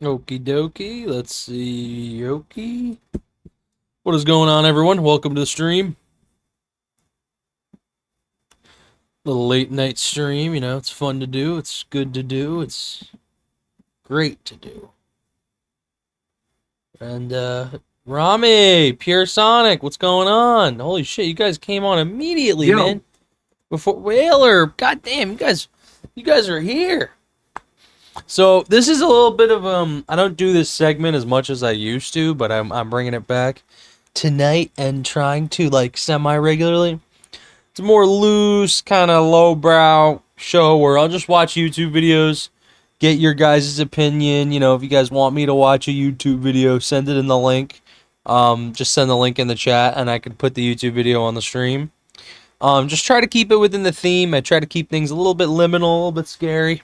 Okie dokie. Let's see. Okie. What is going on, everyone? Welcome to the stream. Little late night stream, you know, it's fun to do. It's good to do. It's great to do. And, Rami, Pure Sonic, what's going on? Holy shit, you guys came on immediately, man. Before Whaler, goddamn, you guys are here. So this is a little bit of I don't do this segment as much as I used to, but I'm bringing it back tonight and trying to like semi-regularly. It's a more loose, kind of lowbrow show where I'll just watch YouTube videos, get your guys' opinion. You know, if you guys want me to watch a YouTube video, send it in the link. Just send the link in the chat, and I can put the YouTube video on the stream. Just try to keep it within the theme. I try to keep things a little bit liminal, a little bit scary.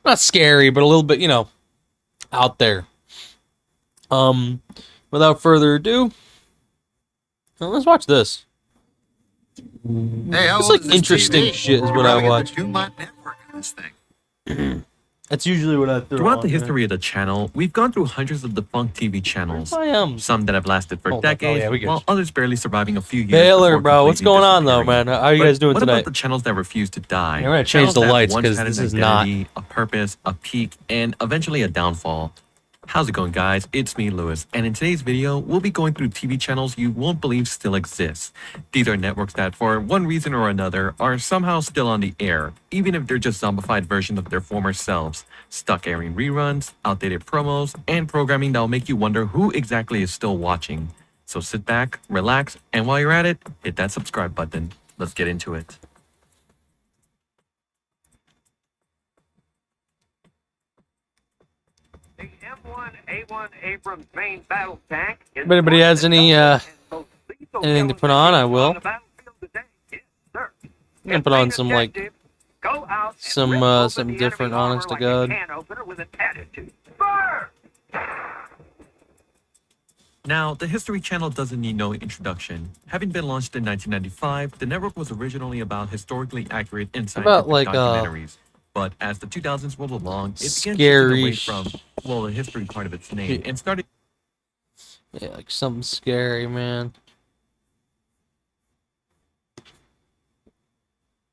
Not scary, but a little bit, you know, out there. Without further ado, well, let's watch this. Hey, it's like interesting TV? shit is what I watch. Thing. That's usually what I throw Throughout on, the history of the channel, we've gone through hundreds of defunct TV channels. Some that have lasted for decades, while others barely surviving a few years. Baylor, bro, what's going on though, man? How are you guys doing what tonight? What about the channels that refuse to die? I'm gonna change the lights because this is not a purpose, a peak, and eventually a downfall. How's it going, guys? It's me, Lewis, and in today's video, we'll be going through TV channels you won't believe still exist. These are networks that, for one reason or another, are somehow still on the air, even if they're just zombified versions of their former selves, stuck airing reruns, outdated promos, and programming that'll make you wonder who exactly is still watching. So sit back, relax, and while you're at it, hit that subscribe button. Let's get into it. The M1A1 Abrams main battle tank. If anybody has any anything to put on, I will. I'm gonna put on some like some different, honest to God. Now, the History Channel doesn't need no introduction. Having been launched in 1995, the network was originally about historically accurate and scientific documentaries. But as the 2000s rolled along, it began shifting away from, well, the history part of its name and started... Yeah, like something scary, man.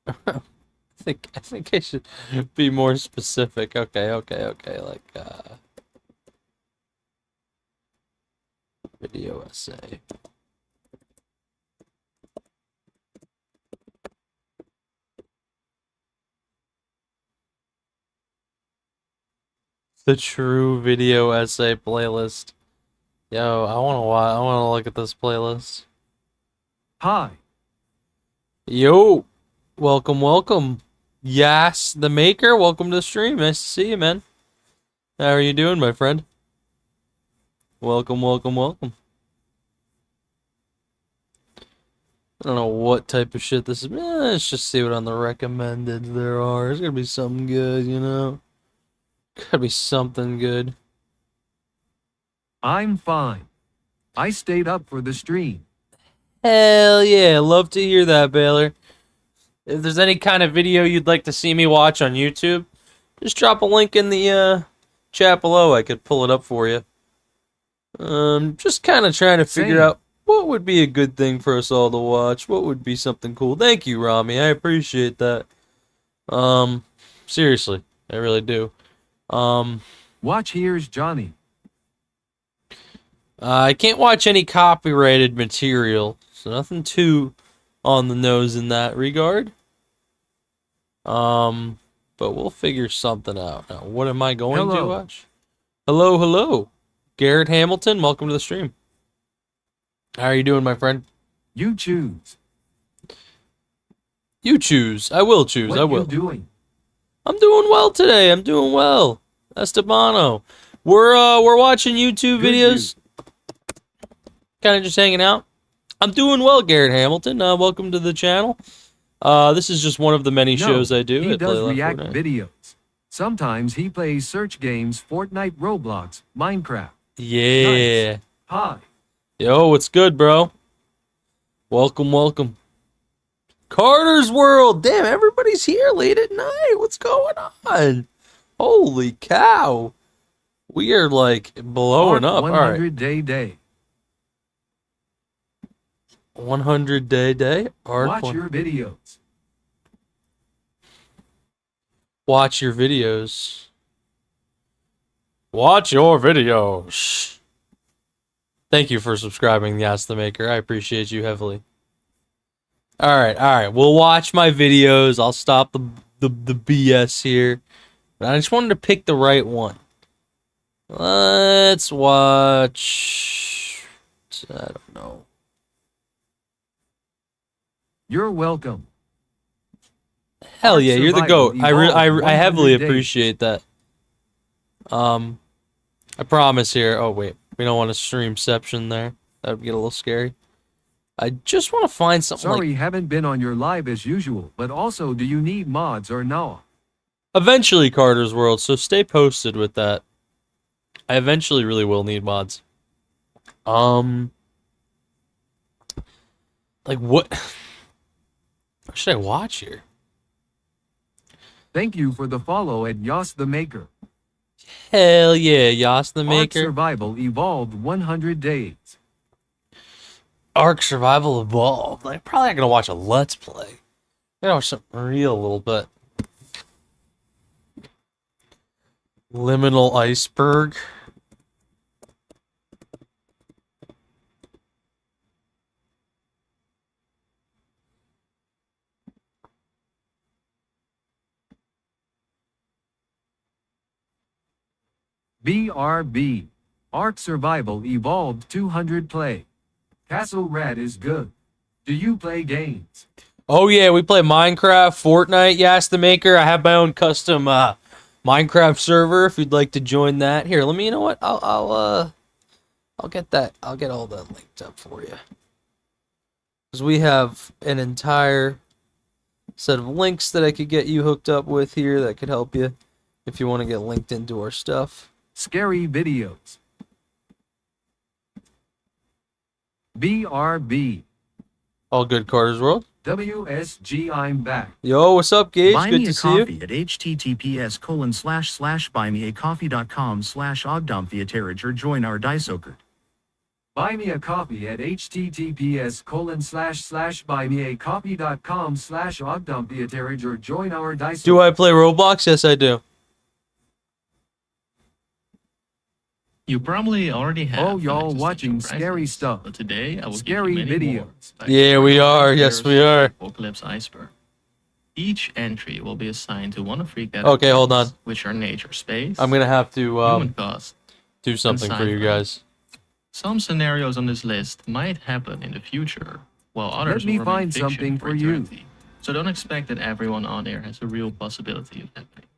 I think I should be more specific. Okay, like, video essay. The true video essay playlist. Yo, I wanna look at this playlist. Hi. Yo, welcome. Yes, the maker. Welcome to the stream. Nice to see you, man. How are you doing, my friend? Welcome. I don't know what type of shit this is. Let's just see what on the recommended there are. There's gonna be something good, you know. Gotta be something good. I'm fine. I stayed up for the stream. Hell yeah, love to hear that, Baylor. If there's any kind of video you'd like to see me watch on YouTube, just drop a link in the chat below. I could pull it up for you. Just kind of trying to figure out what would be a good thing for us all to watch. What would be something cool. Thank you, Rami. I appreciate that. Seriously, I really do. Watch Here's Johnny. I can't watch any copyrighted material, so nothing too on the nose in that regard. But we'll figure something out. Now, what am I going to watch? Hello. Garrett Hamilton, welcome to the stream. How are you doing, my friend? You choose. You choose. I will choose. What I will. What you doing? I'm doing well today. I'm doing well. Estebano. We're watching YouTube videos. Kind of just hanging out. I'm doing well, Garrett Hamilton. Welcome to the channel. This is just one of the many shows I do. He does react videos. Sometimes he plays search games, Fortnite, Roblox, Minecraft. Yeah. Nice. Hi. Yo, what's good, bro? Welcome. Carter's World. Damn, everybody's here late at night. What's going on? Holy cow. We are like blowing Arc up. All right. 100-day. 100-day. Watch your videos. Watch your videos. Watch your videos. Thank you for subscribing, Yas the Maker. I appreciate you heavily. All right. We'll watch my videos. I'll stop the BS here. But I just wanted to pick the right one. Let's watch. I don't know. You're welcome. Hell yeah, you're the GOAT. Survival I heavily 100 days. appreciate that. I promise here. Oh wait, we don't want to streamception there. That would get a little scary. I just want to find something. Sorry, haven't been on your live as usual, but also, do you need mods or no? Eventually, Carter's World. So stay posted with that. I eventually really will need mods. Like what? What should I watch here? Thank you for the follow at Yas the Maker. Hell yeah, Yas the Ark Maker. Survival Evolved 100 days. Ark Survival Evolved. I'm probably not gonna watch a Let's Play. I'm gonna watch something real a little bit. Liminal Iceberg. BRB. Ark Survival Evolved 200 play. Castle Rat is good. Do you play games? Oh yeah, we play Minecraft, Fortnite, Yas the Maker. I have my own custom Minecraft server if you'd like to join that. Here, let me, you know what? I'll get that. I'll get all that linked up for you. Cuz we have an entire set of links that I could get you hooked up with here that could help you if you want to get linked into our stuff. Scary videos. BRB. All good, Carter's World. WSG, I'm back. Yo, what's up, Gage? Buy Good me to a see you. coffee at https://buymeacoffee.com/ogdomtheaterage or join our Disoker. Buy me a coffee at https://buymeacoffee.com/ogdomtheaterage or join our dice. Do I play Roblox? Yes, I do. You probably already have. Oh, y'all an watching existing scary presence, stuff. But today I will Scary give you many more videos. by Yeah, we exploring are. the Yes, we characters are. of Apocalypse Iceberg. Each entry will be assigned to one of three Okay, hold on. categories, which are nature space, I'm gonna have to human cost. do something for you sci-fi. guys. Some scenarios on this list might happen in the future, while others me will remain find fiction something for you. eternity. So don't expect that everyone on there has a real possibility of happening.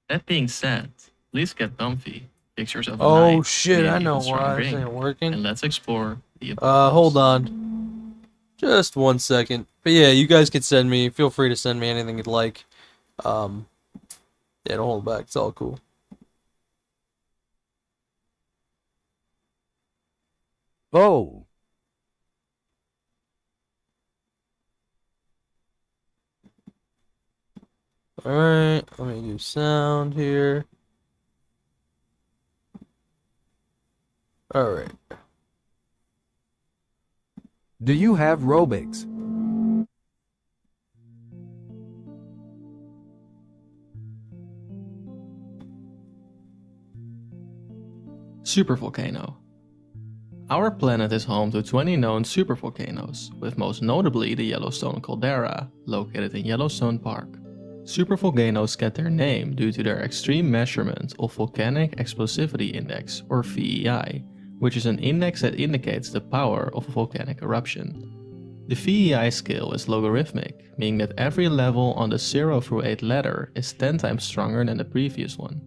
That being said, please get comfy. Pictures of a Oh knife, shit, maybe I know even strong why this ring, ain't working. and let's explore the Hold on. Just 1 second. But yeah, you guys can send me. Feel free to send me anything you'd like. Yeah, don't hold back. It's all cool. Oh. Alright, let me do sound here. Alright. Do you have Robux? Supervolcano. Our planet is home to 20 known supervolcanoes, with most notably the Yellowstone caldera, located in Yellowstone Park. Supervolcanoes get their name due to their extreme measurement of Volcanic Explosivity Index, or VEI, which is an index that indicates the power of a volcanic eruption. The VEI scale is logarithmic, meaning that every level on the 0 through 8 ladder is 10 times stronger than the previous one.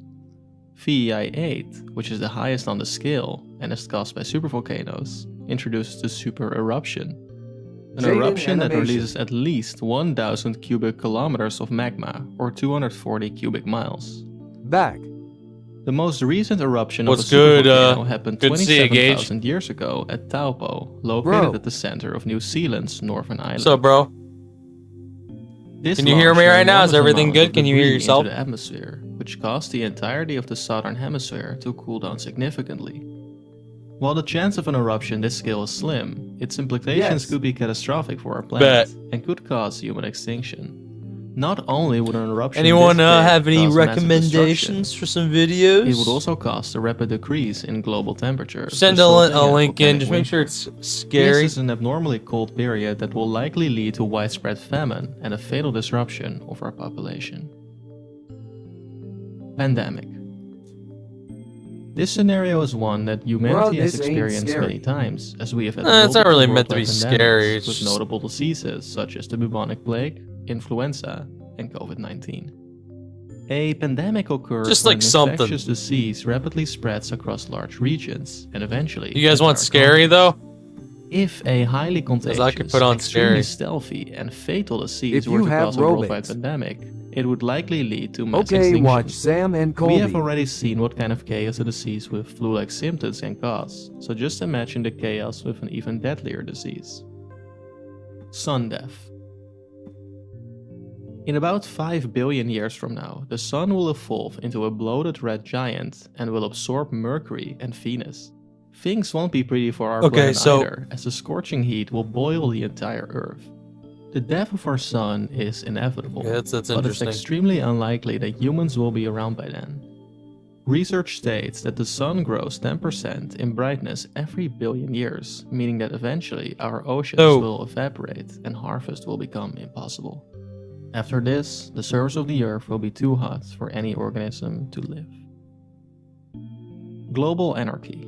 VEI 8, which is the highest on the scale and is caused by supervolcanoes, introduces the super eruption. An Jaden eruption that animation. releases at least 1,000 cubic kilometers of magma, or 240 cubic miles. Back. The most recent eruption What's of a good, supervolcano happened good to see you, Gage. 27,000 years ago at Taupo, located Bro. at the center of New Zealand's Northern Island. What's up, bro? This Can you hear launched me an right now? Is enormous everything amount good? of Can you hear debris yourself? into the atmosphere, which which caused the entirety of the southern hemisphere to cool down significantly. While the chance of an eruption this scale is slim, its implications could be catastrophic for our planet and could cause human extinction. Not only would an eruption Anyone this big have any cause massive recommendations for some videos? it would also cause a rapid decrease in global temperatures. Send a resulting link in, volcanic just make sure winter. it's scary. This is an abnormally cold period that will likely lead to widespread famine and a fatal disruption of our population. Pandemic. This scenario is one that humanity has experienced many times, as we have had It's not really multiple meant to be worldwide scary, pandemics it's with just- notable diseases such as the bubonic plague, influenza, and COVID-19. A pandemic occurs Just when like an something. infectious disease rapidly spreads across large regions, and eventually... You guys want entire scary continents. though? If a highly contagious, I could put on extremely scary. stealthy, and fatal disease If were you to have cause a worldwide robots. pandemic, it would likely lead to mass Okay, extinction. watch Sam and Colby. We have already seen what kind of chaos a disease with flu-like symptoms can cause, so just imagine the chaos with an even deadlier disease. Sun death. In about 5 billion years from now, the Sun will evolve into a bloated red giant and will absorb Mercury and Venus. Things won't be pretty for our planet either, as the scorching heat will boil the entire Earth. The death of our Sun is inevitable, Yeah, that's but it's interesting. extremely unlikely that humans will be around by then. Research states that the Sun grows 10% in brightness every billion years, meaning that eventually our oceans will evaporate and harvest will become impossible. After this, the surface of the Earth will be too hot for any organism to live. Global anarchy.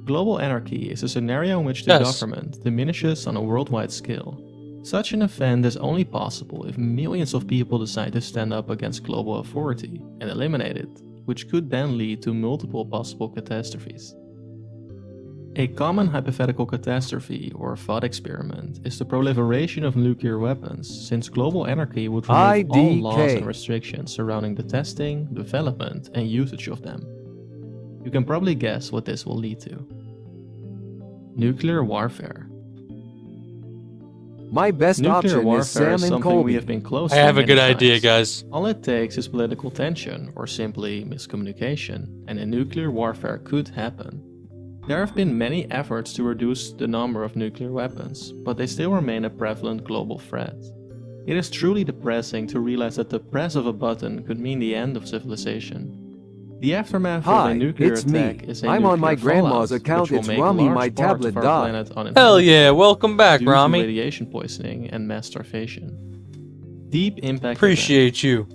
Global anarchy is a scenario in which the government diminishes on a worldwide scale. Such an event is only possible if millions of people decide to stand up against global authority and eliminate it, which could then lead to multiple possible catastrophes. A common hypothetical catastrophe or thought experiment is the proliferation of nuclear weapons, since global anarchy would remove all laws and restrictions surrounding the testing, development, and usage of them. You can probably guess what this will lead to. Nuclear warfare. My best Nuclear option warfare is Sam is and something we Colby. have been close I to have a many good idea, times. guys. All it takes is political tension or simply miscommunication, and a nuclear warfare could happen. There have been many efforts to reduce the number of nuclear weapons, but they still remain a prevalent global threat. It is truly depressing to realize that the press of a button could mean the end of civilization. The aftermath of a nuclear it's me. attack is a I'm on my nuclear grandma's fallout, account. which will It's make a Rami, large my part tablet of our died. planet Hell uninhabitable yeah, welcome back, due to Rami. radiation poisoning and mass starvation. Deep impact Appreciate you.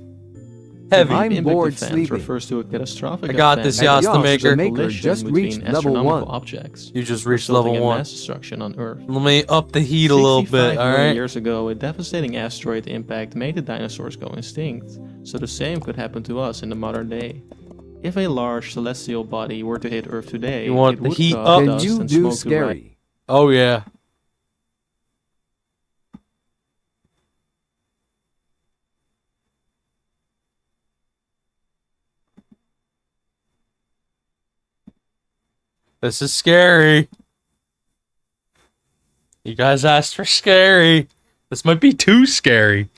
Heavy. I'm Deep bored impact event sleeping. refers to a catastrophic I got event this, that Yas the causes Maker. a The Maker collision just between reached level astronomical 1. objects, You just reached resulting level in 1. mass destruction on Earth. Let me up the heat a little bit, 65 million alright? years ago, a devastating asteroid impact made the dinosaurs go extinct, so the same could happen to us in the modern day. If a large celestial body were to hit Earth today, You want it the would heat cause up? Can dust you and do smoke to rise. scary? Oh yeah. This is scary. You guys asked for scary. This might be too scary.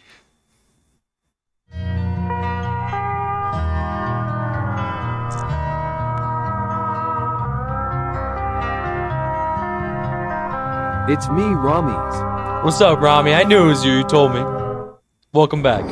It's me, Rami's. What's up, Rami? I knew it was you. You told me. Welcome back.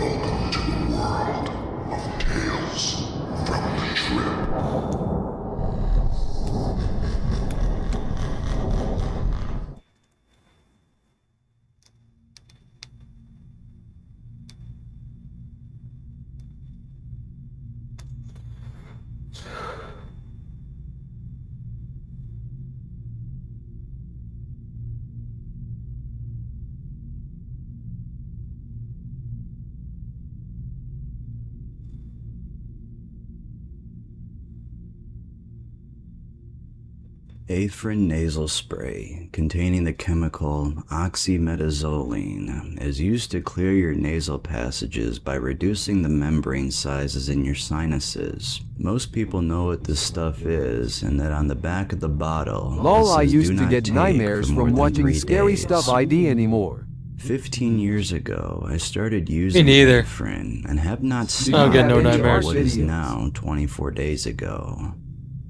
Befriend nasal spray containing the chemical oxymetazoline is used to clear your nasal passages by reducing the membrane sizes in your sinuses. Most people know what this stuff is, and that on the back of the bottle, Lol, I it says, used "Do to not get take nightmares for more from than watching 3 scary days." stuff ID anymore. 15 years ago, I started using neither. Befriend and have not I'll stopped get no until nightmares. what is now 24 days ago.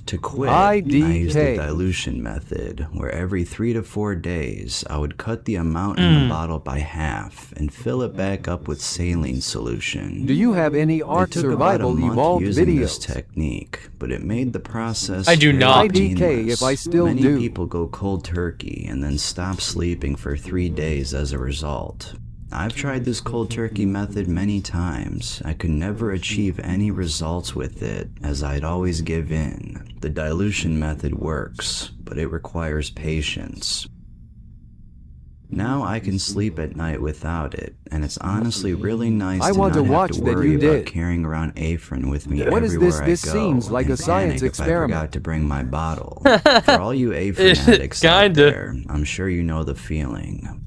To quit, I used the dilution method, where every 3 to 4 days, I would cut the amount in the bottle by half and fill it back up with saline solution. Do you have any Ark Survival Evolved using videos? this technique, but it made the process I do not. painless. if I still Many do. people go cold turkey and then stop sleeping for 3 days as a result. I've tried this cold turkey method many times. I could never achieve any results with it, as I'd always give in. The dilution method works, but it requires patience. Now I can sleep at night without it, and it's honestly really nice to not have to worry about carrying around Befriend with me everywhere I go. This seems like a science experiment. If I forgot to bring my bottle. For all you Befriend addicts out there, I'm sure you know the feeling.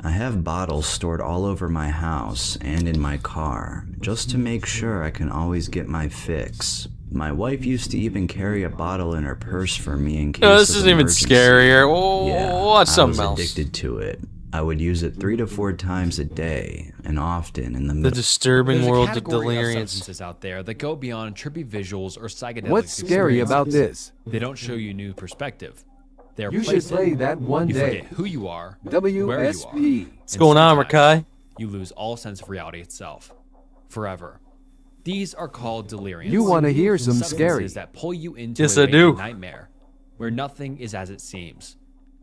I have bottles stored all over my house and in my car, just to make sure I can always get my fix. My wife used to even carry a bottle in her purse for me in case of this isn't even emergency. scarier. Oh, Yeah, what's something I else? was addicted to it. I would use it 3 to 4 times a day, and often in the The middle. disturbing There's world a of category delirious. substances out there that go beyond trippy visuals or psychedelic What's scary about this? They don't show you new perspective. They're You should play that one you day. forget who you are, WSP. where you are. What's going on, Rakai? You lose all sense of reality itself, forever. These are called deliriums. You wanna hear some Substances scary? that pull you into Yes, a I do. waking nightmare, where nothing is as it seems.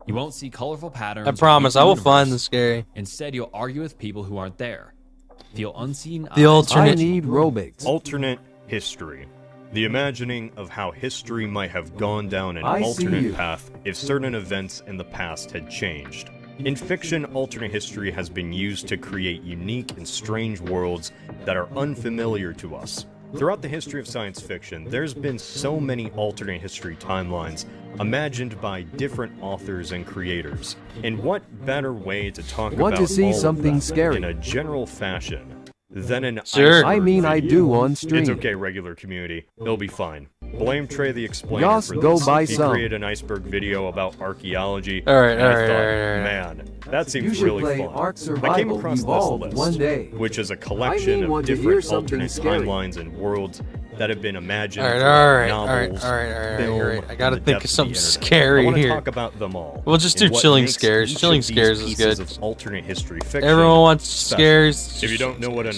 You won't see colorful patterns. I or promise, meet I the will find universe. the scary. Instead, you'll argue with people who aren't there. Feel unseen The eyes. alternate- I need Robix. Alternate history. The imagining of how history might have gone down an I see alternate you. path if certain events in the past had changed. In fiction, alternate history has been used to create unique and strange worlds that are unfamiliar to us. Throughout the history of science fiction, there's been so many alternate history timelines imagined by different authors and creators. And what better way to talk Want about to see all of something them scary? in a general fashion than an Sure. iceberg I mean, I video? do on stream. It's okay, regular community. It'll be fine. Blame Trey the Explainer Yas, for go this. buy He some. created an iceberg video about archaeology. Alright, and I alright, thought, alright. man, that You seems should really play fun. Ark I came Survival across Evolved this one list, day. which is a I collection mean, of want to hear different something alternate scary. timelines and worlds that have been imagined Alright, throughout alright, novels, alright, film, alright. I gotta and the think of depths something the internet. scary I want to here. talk about them all. We'll just and do what chilling makes scares. each Chilling of these scares is pieces good. of alternate history fiction Everyone wants special. scares. If you don't know what an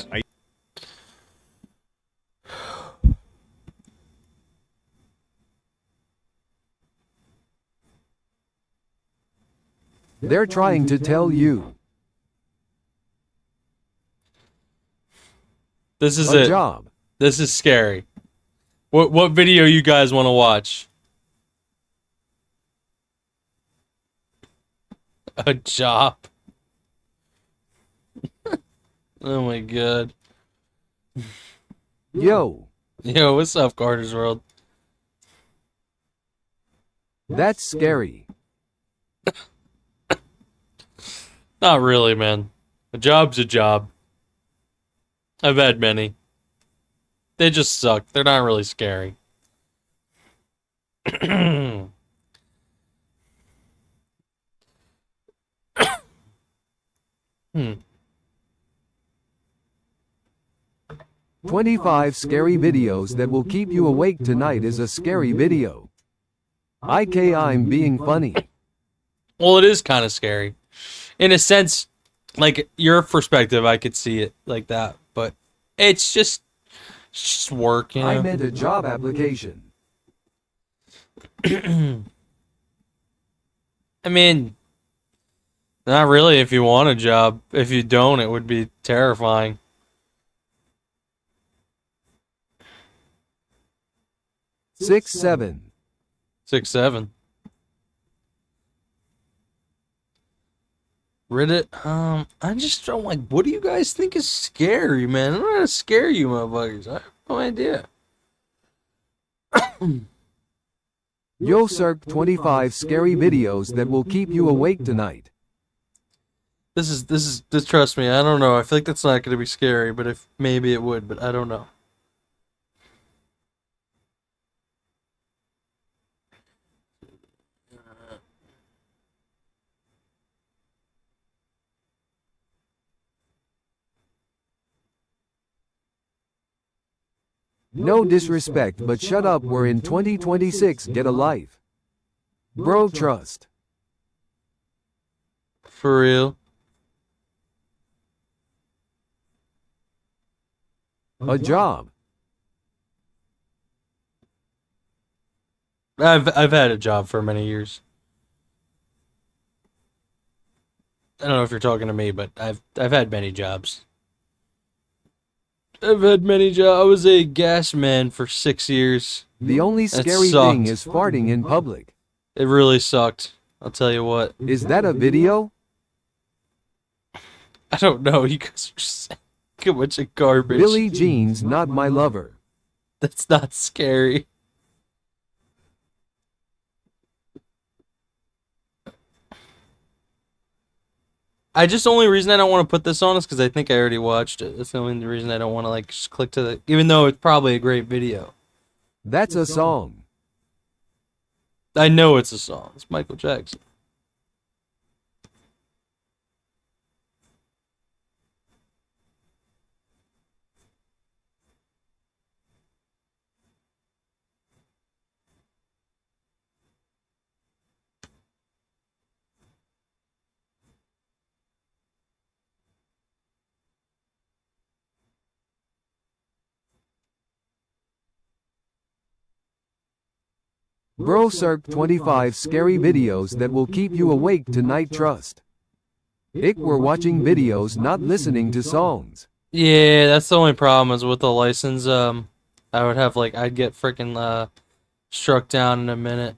They're trying to tell you. This is A it. job. This is scary. What video you guys want to watch? A job. Oh my god. Yo, Yo, what's up, Carter's World? that's scary. Not really, man. A job's a job. I've had many. They just suck. They're not really scary. Hmm. 25 scary videos that will keep you awake tonight is a scary video. I'm being funny. Well, it is kind of scary. In a sense, like, your perspective, I could see it like that. But it's just work, you know? I meant a job application. I mean, not really if you want a job. If you don't, it would be terrifying. Six, 7. 6, 7. Reddit, I just don't like, what do you guys think is scary, man? I'm not gonna scare you, motherfuckers. I have no idea. Yo, Cirque 25 scary videos that will keep you awake tonight. This trust me, I don't know. I feel like that's not gonna be scary, but if maybe it would, but I don't know. No disrespect, but shut up, we're in 2026, get a life. Bro, trust. For real. A job. I've had a job for many years. I don't know if you're talking to me, but I've had many jobs. I've had many jobs. I was a gas man for 6 years. The only scary thing is farting in public. It really sucked. I'll tell you what. Is that a video? I don't know. You guys are just saying a bunch of garbage. Billie Jean's not my lover. That's not scary. The only reason I don't want to put this on is because I think I already watched it. That's the only reason I don't want to like just click to the, even though it's probably a great video. That's a song. I know it's a song. It's Michael Jackson. Bro, circ 25 scary videos that will keep you awake tonight, trust. Ick, we're watching videos, not listening to songs. Yeah, that's the only problem is with the license. I would have like, I'd get freaking struck down in a minute.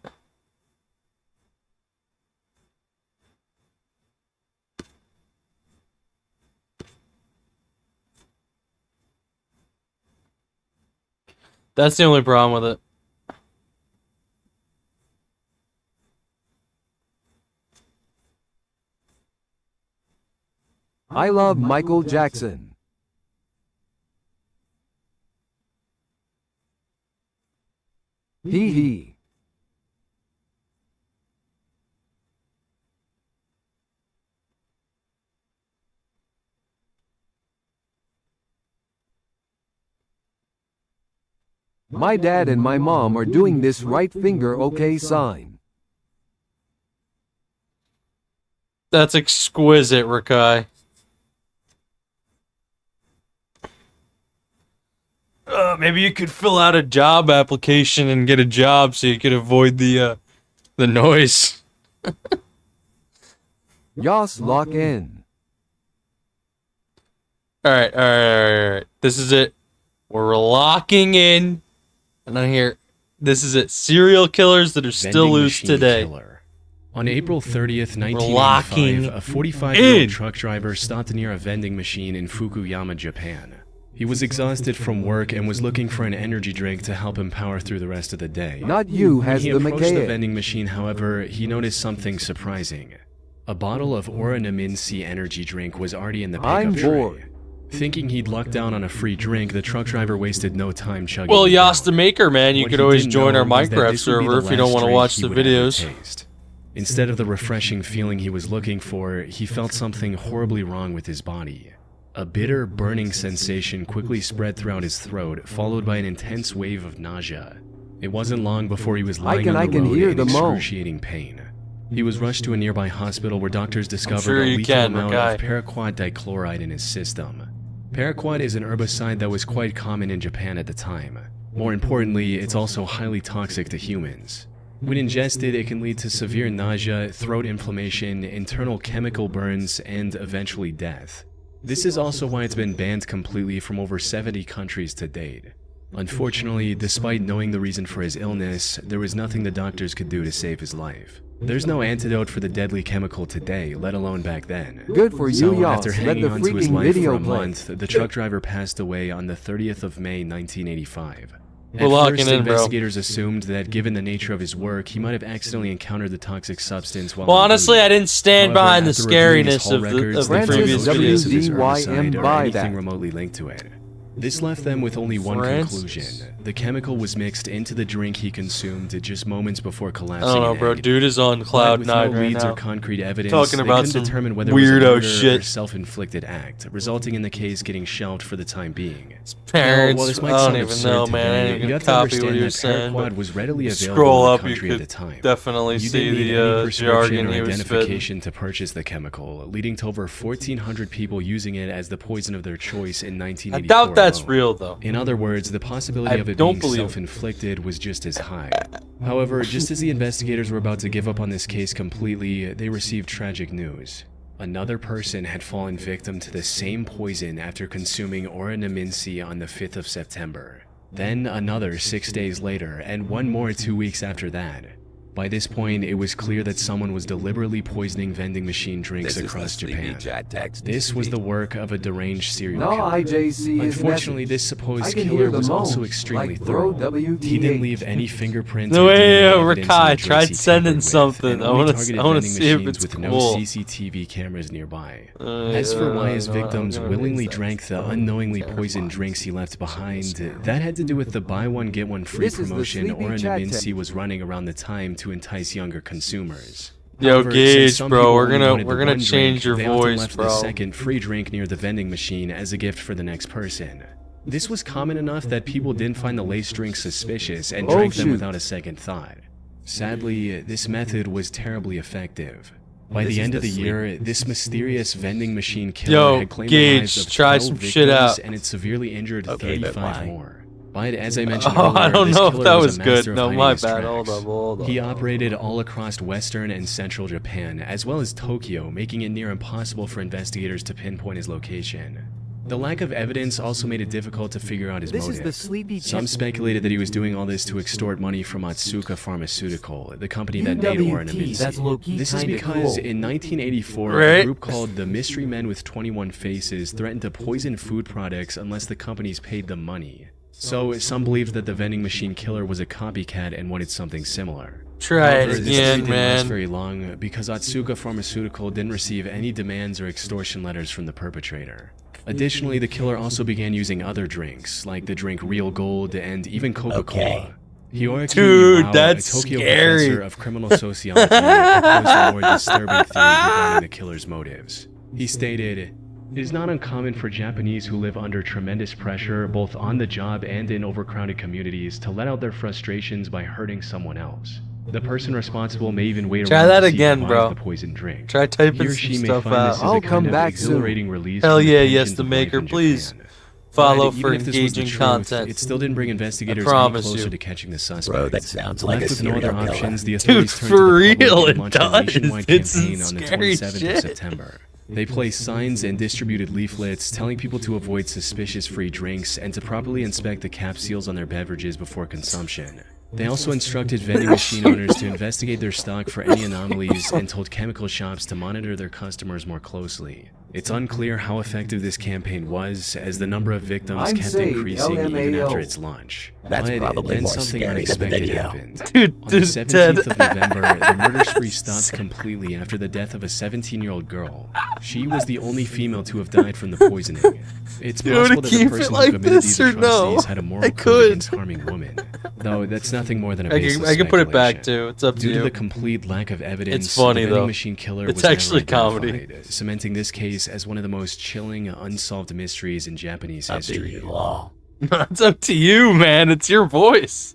That's the only problem with it. I love Michael Jackson. Hee hee. My dad and my mom are doing this right finger okay sign. That's exquisite, Rakai. Maybe you could fill out a job application and get a job so you could avoid the noise. Yas, lock in. Alright. This is it. We're locking in. And on here, this is it. Serial killers that are still loose today. Killer. On April 30th, We're locking 1985, a 45-year-old truck driver stopped near a vending machine in Fukuyama, Japan. He was exhausted from work and was looking for an energy drink to help him power through the rest of the day. Not you, has the the When he approached the McKay. vending machine, however, he noticed something surprising. A bottle of Oranamin C energy drink was already in the I'm pickup tray. bored. Thinking he'd lucked down on a free drink, the truck driver wasted no time chugging Well, it Yas down. the Maker, man, you What could he always didn't join know our was that Minecraft this would be server the if you don't last want to drink watch he the would ever videos. taste. Instead of the refreshing feeling he was looking for, he felt something horribly wrong with his body. A bitter, burning sensation quickly spread throughout his throat, followed by an intense wave of nausea. It wasn't long before he was lying on I the can road hear in the moan. excruciating pain. He was rushed to a nearby hospital where doctors discovered sure a you lethal can, amount Rakai. of paraquat dichloride in his system. Paraquat is an herbicide that was quite common in Japan at the time. More importantly, it's also highly toxic to humans. When ingested, it can lead to severe nausea, throat inflammation, internal chemical burns, and eventually death. This is also why it's been banned completely from over 70 countries to date. Unfortunately, despite knowing the reason for his illness, there was nothing the doctors could do to save his life. There's no antidote for the deadly chemical today, let alone back then. Good for you, So, Yas. after Let hanging the on to his freaking life for video a play. month, the truck driver passed away on the 30th of May, 1985. We're locking first, in, bro. investigators assumed that given the nature of his work, he might have accidentally encountered the toxic substance while Well, on honestly, duty. I didn't stand However, behind the after reviewing his scariness hall of the records, they previous found no videos. traces of this WDYM herbicide or by anything that. remotely linked to it. This left them with only one Francis? conclusion. The chemical was mixed into the drink he consumed just moments before collapsing. I don't know, in bro. agony. Dude is on But cloud with nine no right leads now. or concrete evidence, Talking they about couldn't some determine whether it was a weirdo murder shit. or self-inflicted act, resulting in the case getting shelved for the time being. Parents, While this might I don't sound even absurd know, to man. I hear, didn't you even have to copy what understand he that was saying. paraquat But was readily available scroll in up, the you country at the could time. definitely You see didn't need the any prescription jargon or he was spitting. identification to purchase the chemical, leading to over 1,400 people using it as the poison of their choice in 1984. I doubt that's alone. real, though. In other words, the possibility I of it don't being believe it. self-inflicted was just as high. However, just as the investigators were about to give up on this case completely, they received tragic news. Another person had fallen victim to the same poison after consuming oranaminsi on the 5th of September. Then another 6 days later, and one more 2 weeks after that. By this point, it was clear that someone was deliberately poisoning vending machine drinks across Japan. This was the work of a deranged serial No, killer. IJC is Unfortunately, message. this I supposed can killer hear the was also moans, extremely like bro thorough. He WTH. didn't leave any fingerprints No or way, DNA evidence on Rakai, the tried drinks he sending tampered with, something. and I only wanna- targeted I wanna vending see if machines it's with cool. no CCTV cameras nearby. As for why his victims willingly drank the unknowingly poisoned drinks he left behind, that had to do with the buy one get one free This is the promotion sleepy oranaminsi chat was running around the time to entice younger consumers. Yo, However, since Gage, some bro, people we're only gonna- wanted we're the gonna one change drink, your they often voice, left bro. the second free drink near the vending machine as a gift for the next person. This was common enough that people didn't find the laced drinks suspicious and drank them shoot. without a second thought. Sadly, this method was terribly effective. By the end of the year, this mysterious vending machine killer Yo, had claimed Gage, the lives of try 12 some victims shit out. and it severely injured 35 more. But as I Oh, mentioned I earlier, don't this know if killer that was was a good. master of No, hiding my his bad. tracks. Hold up. He operated all across western and central Japan, as well as Tokyo, making it near impossible for investigators to pinpoint his location. The lack of evidence also made it difficult to figure out his This is motive. the sleepy Some chat. speculated that he was doing all this to extort money from Otsuka Pharmaceutical, the company that made UWT, that's oranaminsi. low-key This is kinda because cool. in 1984, Right? a group called the Mystery Men with 21 Faces threatened to poison food products unless the companies paid them money. So some believed that the vending machine killer was a copycat and wanted something similar. Try However, it this theory again, didn't last man. very long because Otsuka Pharmaceutical didn't receive any demands or extortion letters from the perpetrator. Additionally, the killer also began using other drinks, like the drink Real Gold and even Coca-Cola. Hiyori Dude, Iwao, that's a Tokyo scary. professor of criminal sociology, proposed a more disturbing theory regarding the killer's motives. He stated, "It is not uncommon for Japanese who live under tremendous pressure, both on the job and in overcrowded communities, to let out their frustrations by hurting someone else. The person responsible may even wait Try around that to see again, who bro. buys the poisoned drink. Try typing He or some she may stuff find out. this as I'll a come kind of back soon. exhilarating release Hell from the yeah, yes, tensions the of maker, life in please. Japan. Follow But for even if this was the engaging truth, content. it still didn't bring investigators any promise closer you. to catching the suspect. Bro, that sounds like Left a with no other serial killer. options, the Dude, authorities turned for to the real, public it and launched a does. nationwide It's some campaign on the scary 27th shit. of September. They placed signs and distributed leaflets telling people to avoid suspicious free drinks and to properly inspect the cap seals on their beverages before consumption. They also instructed vending machine owners to investigate their stock for any anomalies and told chemical shops to monitor their customers more closely. It's unclear how effective this campaign was, as the number of victims I'm kept saved, increasing even LMAO. after its launch. That's But probably then more something scary than the unexpected video. happened. Dude, On the this 17th dead. of November, the murder spree stopped completely after the death of a 17-year-old girl. She was the only female to have died from the poisoning. It's Do you want possible to that the keep it person like who committed this these or no? atrocities had a moral I code could. against harming women. Though that's nothing more than a I baseless can put it back speculation. too. It's up to Due to you. the complete lack of evidence, It's funny, the vending though. machine killer It's was actually never comedy. identified, cementing this case as one of the most chilling, unsolved mysteries in Japanese history. It's up to you, man. It's your voice.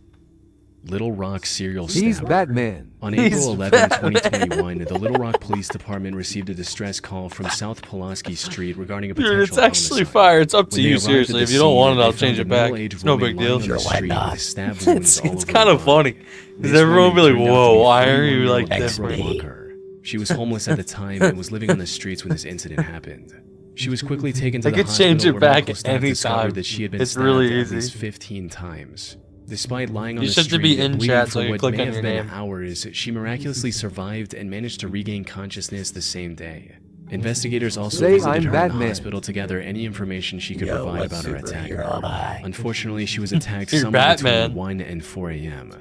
Little Rock serial He's stabber. Batman. On He's April 11, Batman. 2021, the Little Rock Police Department received a distress call from South Pulaski Street regarding a potential Dude, it's actually homicide. fire. It's up to When they you, arrived at seriously. the If you don't scene, want it, they I'll found change a it back. middle-aged It's no woman big deal. lying on the street with stab wounds It's all over kind her of funny. body. Because This everyone will woman be like, turned out to whoa, be why are you 41-year-old like Deborah this? Walker. She was homeless at the time and was living on the streets when this incident happened. She was quickly taken to I the could hospital change it where back medical staff anytime. discovered that she had been It's stabbed really at easy. least 15 times. Despite lying on You the just have to street be in and bleeding chat for so you what click may on have your been name. hours, she miraculously survived and managed to regain consciousness the same day. Investigators also Say visited I'm her in Batman. the hospital to gather any information she could Yo, provide what about her superhero attacker. am I? Unfortunately, she was attacked You're somewhere Batman. between 1 and 4 a.m.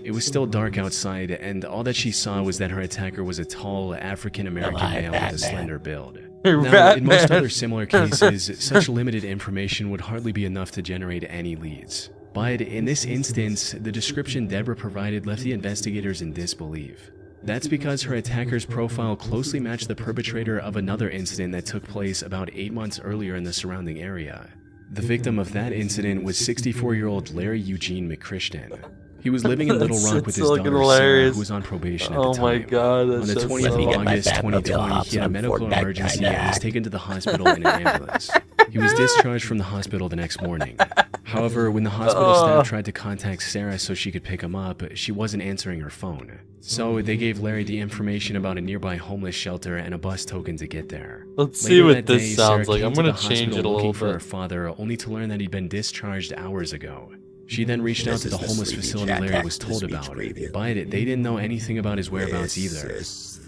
It was still dark outside, and all that she saw was that her attacker was a tall, African-American Am I male with a Batman? slender build. Now, in most Batman. other similar cases, such limited information would hardly be enough to generate any leads. But in this instance, the description Deborah provided left the investigators in disbelief. That's because her attacker's profile closely matched the perpetrator of another incident that took place about 8 months earlier in the surrounding area. The victim of that incident was 64-year-old Larry Eugene McChristian. He was living in Little Rock with his daughter Sarah, who was on probation at the time. Oh my god, On the 20th of August 2020, he had a medical emergency and was taken to the hospital in an ambulance. He was discharged from the hospital the next morning. However, when the hospital staff tried to contact Sarah so she could pick him up, she wasn't answering her phone. So they gave Larry the information about a nearby homeless shelter and a bus token to get there. Let's see Later what that this day, sounds Sarah like. I'm came to gonna the change hospital it a looking little for her bit. father, only to learn that he'd been discharged hours ago. She then reached out to the homeless facility Larry was told about, but they didn't know anything about his whereabouts either.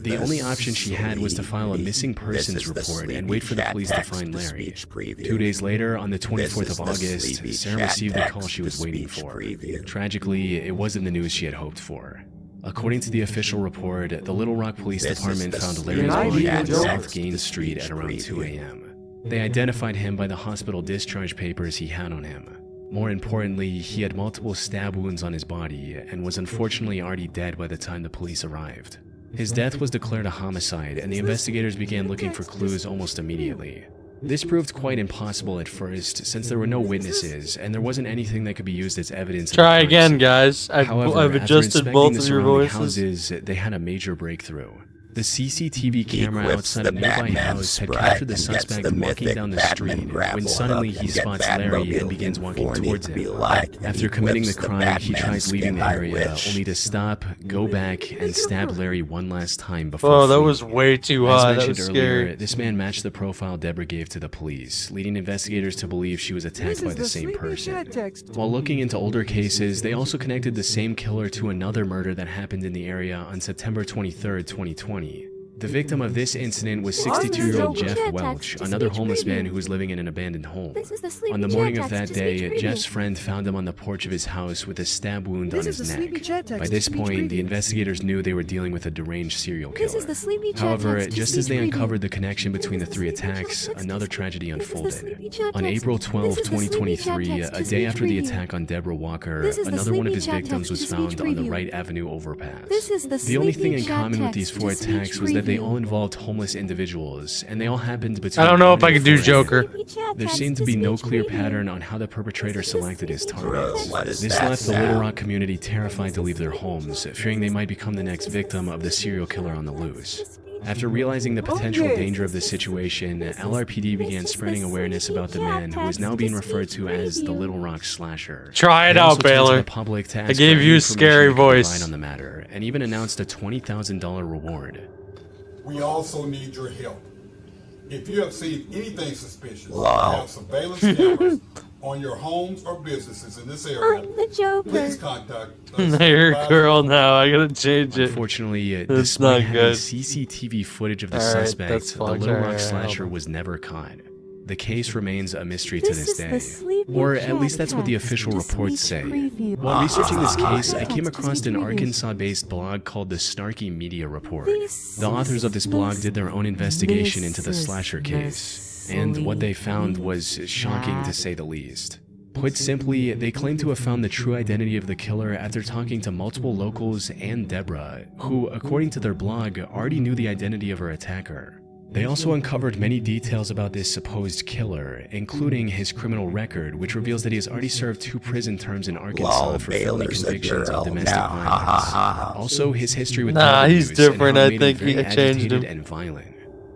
The only option she had was to file a missing persons report and wait for the police to find Larry. 2 days later, on the 24th of August, Sarah received the call she was waiting for. Tragically, it wasn't the news she had hoped for. According to the official report, the Little Rock Police Department found Larry's body on South Gaines Street at around 2 a.m. They identified him by the hospital discharge papers he had on him. More importantly, he had multiple stab wounds on his body and was unfortunately already dead by the time the police arrived. His death was declared a homicide, and the investigators began looking for clues almost immediately. This proved quite impossible at first, since there were no witnesses, and there wasn't anything that could be used as evidence. Try again, guys. However, I've adjusted both of your voices. Houses, they had a major breakthrough. The CCTV camera outside a nearby house had captured the suspect walking down the street when suddenly he spots Larry and begins walking towards him. After committing the crime, he tries leaving the area, only to stop, go back, and stab Larry one last time before Oh, that fleeing. was way too As high. That mentioned was earlier, scary. this man matched the profile Deborah gave to the police, leading investigators to believe she was attacked by the same person. While looking into older cases, they also connected the same killer to another murder that happened in the area on September 23, 2020. The victim of this incident was 62-year-old Jeff Welch, another homeless man who was living in an abandoned home. On the morning of that day, Jeff's friend found him on the porch of his house with a stab wound on his neck. By this point, the investigators knew they were dealing with a deranged serial killer. However, just as they uncovered the connection between the three attacks, another tragedy unfolded. On April 12, 2023, a day after the attack on Deborah Walker, another one of his victims was found on the Wright Avenue overpass. The only thing in common with these four attacks was that they all involved homeless individuals, and they all happened between. I don't know if I 1 can do and 4 Joker. a.m. There seemed to be no clear pattern on how the perpetrator selected his targets. This left the Little Rock community terrified to leave their homes, fearing they might become the next victim of the serial killer on the loose. After realizing the potential danger of the situation, LRPD began spreading awareness about the man who is now being referred to as the Little Rock Slasher. Try it They also out, turned to Baylor. the public to I ask gave for you any a scary information they could voice. provide on the matter, and even announced a $20,000 reward. We also need your help. If you have seen anything suspicious, have surveillance cameras on your homes or businesses in this area, please contact us. You're a girl now. I gotta change it. Unfortunately, It's despite not having good. CCTV footage of the Alright, suspect, that's the fucked. Little Rock Alright, Slasher hold on. was never caught. The case remains a mystery to this day. Or at least that's what the official reports say. While researching this case, I came across an Arkansas-based blog called the Snarky Media Report. The authors of this blog did their own investigation into the slasher case, and what they found was shocking to say the least. Put simply, they claim to have found the true identity of the killer after talking to multiple locals and Deborah, who, according to their blog, already knew the identity of her attacker. They also uncovered many details about this supposed killer, including his criminal record, which reveals that he has already served 2 prison terms in Arkansas for felony convictions of domestic violence. Also, his history with drug he's abuse and different. how it I made think him he very changed agitated him. and violent.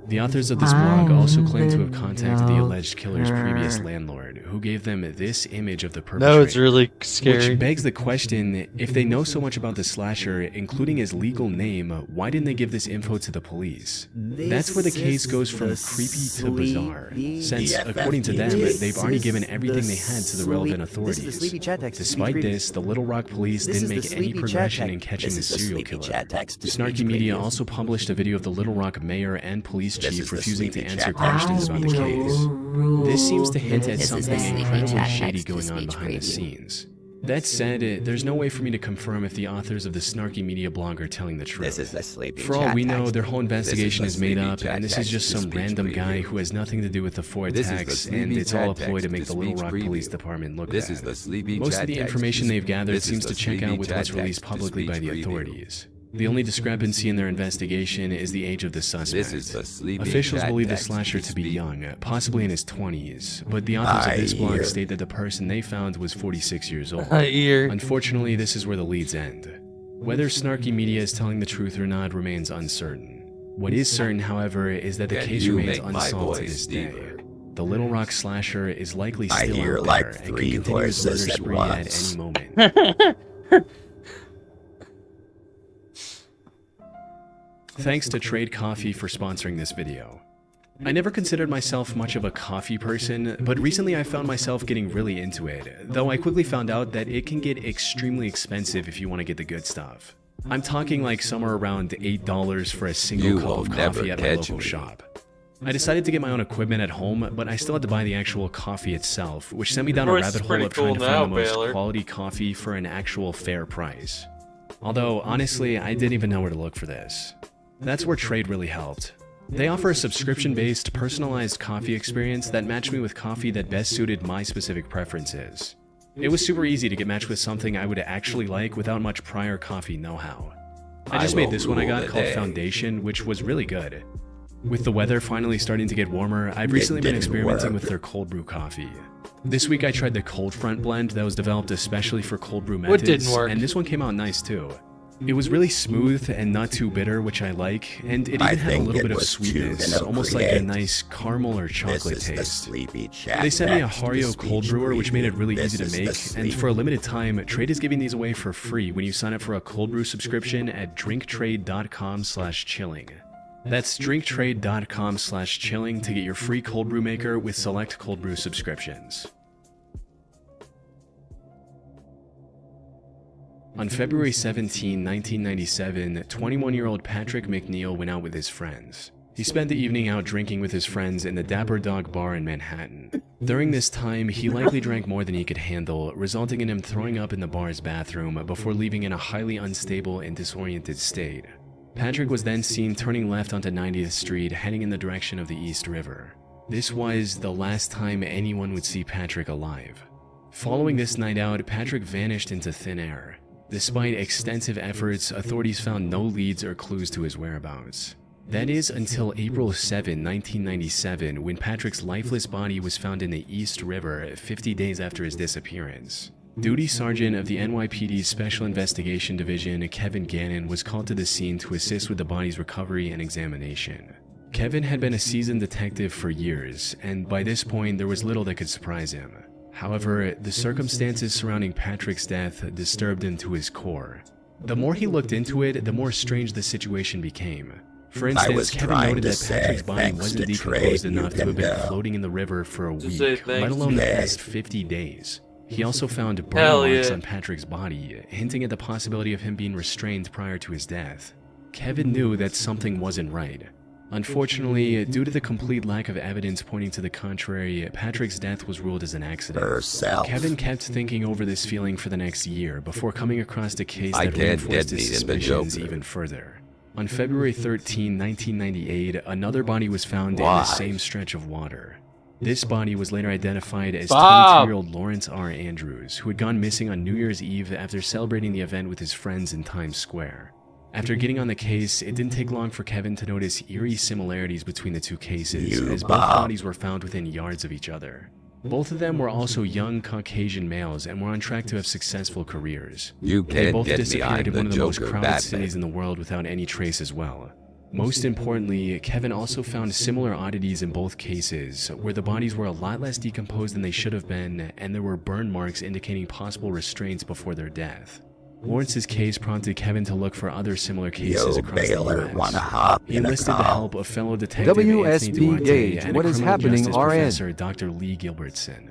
The authors of this blog also claim to have contacted the alleged killer's previous landlord, who gave them this image of the perpetrator. No, it's really scary. Which begs the question, if they know so much about the slasher, including his legal name, why didn't they give this info to the police? That's where the case goes from creepy to bizarre, since, according to them, they've already given everything they had to the relevant authorities. Despite this, the Little Rock police didn't make any progression in catching the serial killer. Snarky Media also published a video of the Little Rock mayor and police chief refusing to answer questions about the case. This seems to hint at something incredibly shady going on behind the scenes. That said, there's no way for me to confirm if the authors of the snarky media blog are telling the truth. This is the sleepy For all chat we know, text. their whole investigation This is the made sleepy up, chat and this is text just to some speech random guy preview. who has nothing to do with the four This is the attacks, and sleepy it's all a chat ploy to text make to the Little speech Rock preview. Police Department look This bad. is the sleepy Most chat of the text information to they've gathered This is seems the to check sleepy out with chat what's text released to publicly by speech the preview. authorities. The only discrepancy in their investigation is the age of the suspect. This is the sleepy Officials chat believe the text slasher to be young, possibly in his 20s, but the authors of this blog state that the person they found was 46 years old. Unfortunately, this is where the leads end. Whether snarky media is telling the truth or not remains uncertain. What is certain, however, is that the Can case you remains make my unsolved to voice this day. deeper? The Little Rock slasher is likely I still hear out like there and 3 can continue his murder voices at spree once. at any moment. Thanks to Trade Coffee for sponsoring this video. I never considered myself much of a coffee person, but recently I found myself getting really into it, though I quickly found out that it can get extremely expensive if you want to get the good stuff. I'm talking like somewhere around $8 for a single You cup will of never coffee at my catch local me. shop. I decided to get my own equipment at home, but I still had to buy the actual coffee itself, which sent me down a Voice rabbit is hole pretty of trying to cool find now, the most Baylor. quality coffee for an actual fair price. Although, honestly, I didn't even know where to look for this. That's where Trade really helped. They offer a subscription-based, personalized coffee experience that matched me with coffee that best suited my specific preferences. It was super easy to get matched with something I would actually like without much prior coffee know-how. I just made this one I got called Foundation, which was really good. With the weather finally starting to get warmer, I've recently been experimenting with their cold brew coffee. This week I tried the Cold Front blend that was developed especially for cold brew What methods, didn't work? and this one came out nice too. It was really smooth and not too bitter, which I like, and it even had a little bit of sweetness, almost like a nice caramel or chocolate taste. They sent me a Hario cold brewer, which made it really easy to make, and for a limited time, Trade is giving these away for free when you sign up for a cold brew subscription at drinktrade.com/chilling. That's drinktrade.com/chilling to get your free cold brew maker with select cold brew subscriptions. On February 17, 1997, 21-year-old Patrick McNeil went out with his friends. He spent the evening out drinking with his friends in the Dapper Dog Bar in Manhattan. During this time, he likely drank more than he could handle, resulting in him throwing up in the bar's bathroom before leaving in a highly unstable and disoriented state. Patrick was then seen turning left onto 90th Street, heading in the direction of the East River. This was the last time anyone would see Patrick alive. Following this night out, Patrick vanished into thin air. Despite extensive efforts, authorities found no leads or clues to his whereabouts. That is until April 7, 1997, when Patrick's lifeless body was found in the East River 50 days after his disappearance. Duty Sergeant of the NYPD's Special Investigation Division, Kevin Gannon, was called to the scene to assist with the body's recovery and examination. Kevin had been a seasoned detective for years, and by this point there was little that could surprise him. However, the circumstances surrounding Patrick's death disturbed him to his core. The more he looked into it, the more strange the situation became. For instance, Kevin noted that Patrick's body wasn't decomposed enough to have been floating in the river for a week, let alone the past 50 days. He also found burn marks on Patrick's body, hinting at the possibility of him being restrained prior to his death. Kevin knew that something wasn't right. Unfortunately, due to the complete lack of evidence pointing to the contrary, Patrick's death was ruled as an accident. Kevin kept thinking over this feeling for the next year before coming across a case that reinforced his suspicions even further. On February 13, 1998, another body was found in the same stretch of water. This body was later identified as 22-year-old Lawrence R. Andrews, who had gone missing on New Year's Eve after celebrating the event with his friends in Times Square. After getting on the case, it didn't take long for Kevin to notice eerie similarities between the two cases, as both bodies were found within yards of each other. Both of them were also young Caucasian males and were on track to have successful careers. They both disappeared in one of the most crowded cities in the world without any trace as well. Most importantly, Kevin also found similar oddities in both cases, where the bodies were a lot less decomposed than they should have been, and there were burn marks indicating possible restraints before their death. Lawrence's case prompted Kevin to look for other similar cases across the U.S. He enlisted the help of fellow detective Anthony Duarte and a criminal justice professor, Dr. Lee Gilbertson.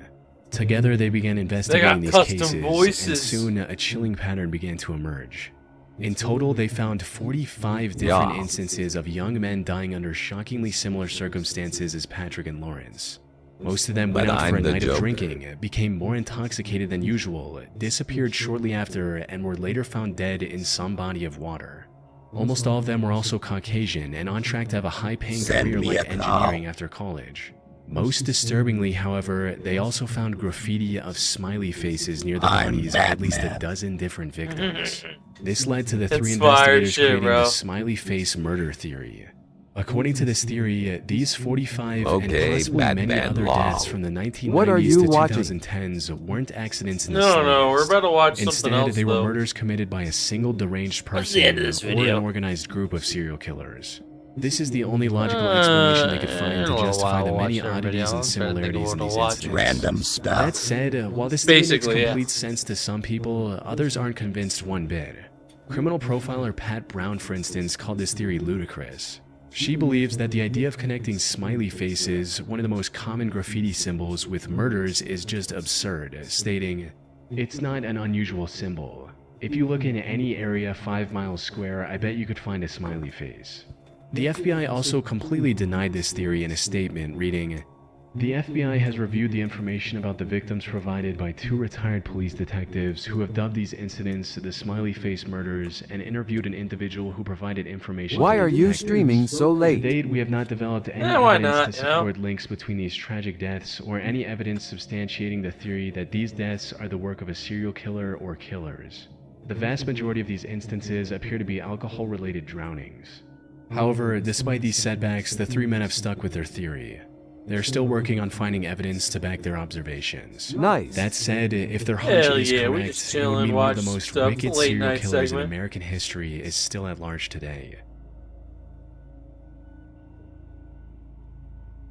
Together, they began investigating these cases, and soon a chilling pattern began to emerge. In total, they found 45 different instances of young men dying under shockingly similar circumstances as Patrick and Lawrence. Most of them went out for a night of drinking, became more intoxicated than usual, disappeared shortly after, and were later found dead in some body of water. Almost all of them were also Caucasian and on track to have a high-paying career like engineering after college. Most disturbingly, however, they also found graffiti of smiley faces near the bodies of at least a dozen different victims. This led to the three investigators creating the smiley face murder theory. According to this theory, these 45 and possibly many other deaths from the 1990s to 2010s weren't accidents in the slightest. No, we're about to watch something else. Instead, they were murders committed by a single deranged person or an organized group of serial killers. This is the only logical explanation they could find to justify the many oddities and similarities in these incidents. Random stuff. That said, while this theory makes complete sense to some people, others aren't convinced one bit. Criminal profiler Pat Brown, for instance, called this theory ludicrous. She believes that the idea of connecting smiley faces, one of the most common graffiti symbols, with murders is just absurd, stating, "It's not an unusual symbol. If you look in any area 5 miles square, I bet you could find a smiley face." The FBI also completely denied this theory in a statement, reading, "The FBI has reviewed the information about the victims provided by 2 retired police detectives who have dubbed these incidents the smiley face murders and interviewed an individual who provided information." Why are you streaming so late? To date, we have not developed any evidence to support links between these tragic deaths or any evidence substantiating the theory that these deaths are the work of a serial killer or killers. The vast majority of these instances appear to be alcohol-related drownings. However, despite these setbacks, the 3 men have stuck with their theory. They're still working on finding evidence to back their observations. Nice. That said, if their hunch is correct, it would mean one of the most wicked serial killers in American history is still at large today.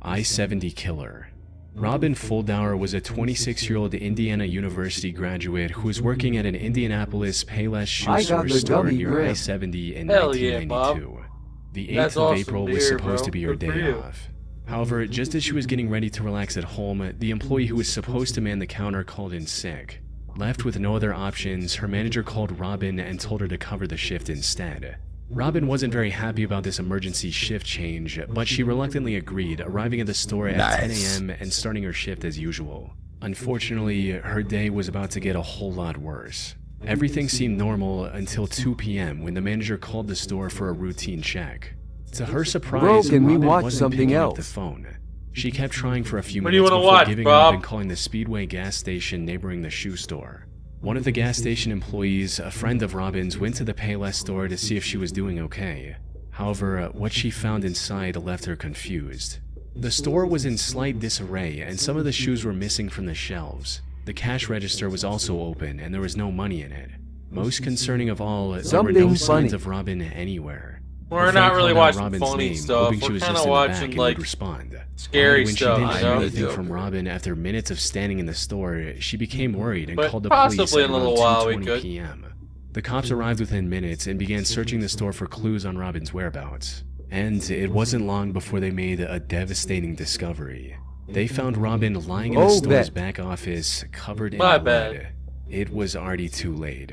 I-70 killer. Robin Fuldauer was a 26-year-old Indiana University graduate who was working at an Indianapolis Payless shoe store near I-70 in 1992. The 8th of April was supposed to be her day off. However, just as she was getting ready to relax at home, the employee who was supposed to man the counter called in sick. Left with no other options, her manager called Robin and told her to cover the shift instead. Robin wasn't very happy about this emergency shift change, but she reluctantly agreed, arriving at the store at 10 a.m. and starting her shift as usual. Unfortunately, her day was about to get a whole lot worse. Everything seemed normal until 2 p.m. when the manager called the store for a routine check. To her surprise, Robin wasn't picking up the phone. She kept trying for a few minutes before giving up and calling the Speedway gas station neighboring the shoe store. One of the gas station employees, a friend of Robin's, went to the Payless store to see if she was doing okay. However, what she found inside left her confused. The store was in slight disarray and some of the shoes were missing from the shelves. The cash register was also open and there was no money in it. Most concerning of all, there were no signs of Robin anywhere. We're not really watching funny stuff. We're kind of watching like scary stuff. When she didn't hear anything from Robin after minutes of standing in the store, she became worried and called the police at around 2:20 p.m. The cops arrived within minutes and began searching the store for clues on Robin's whereabouts. And it wasn't long before they made a devastating discovery. They found Robin lying in the store's back office, covered in blood. It was already too late.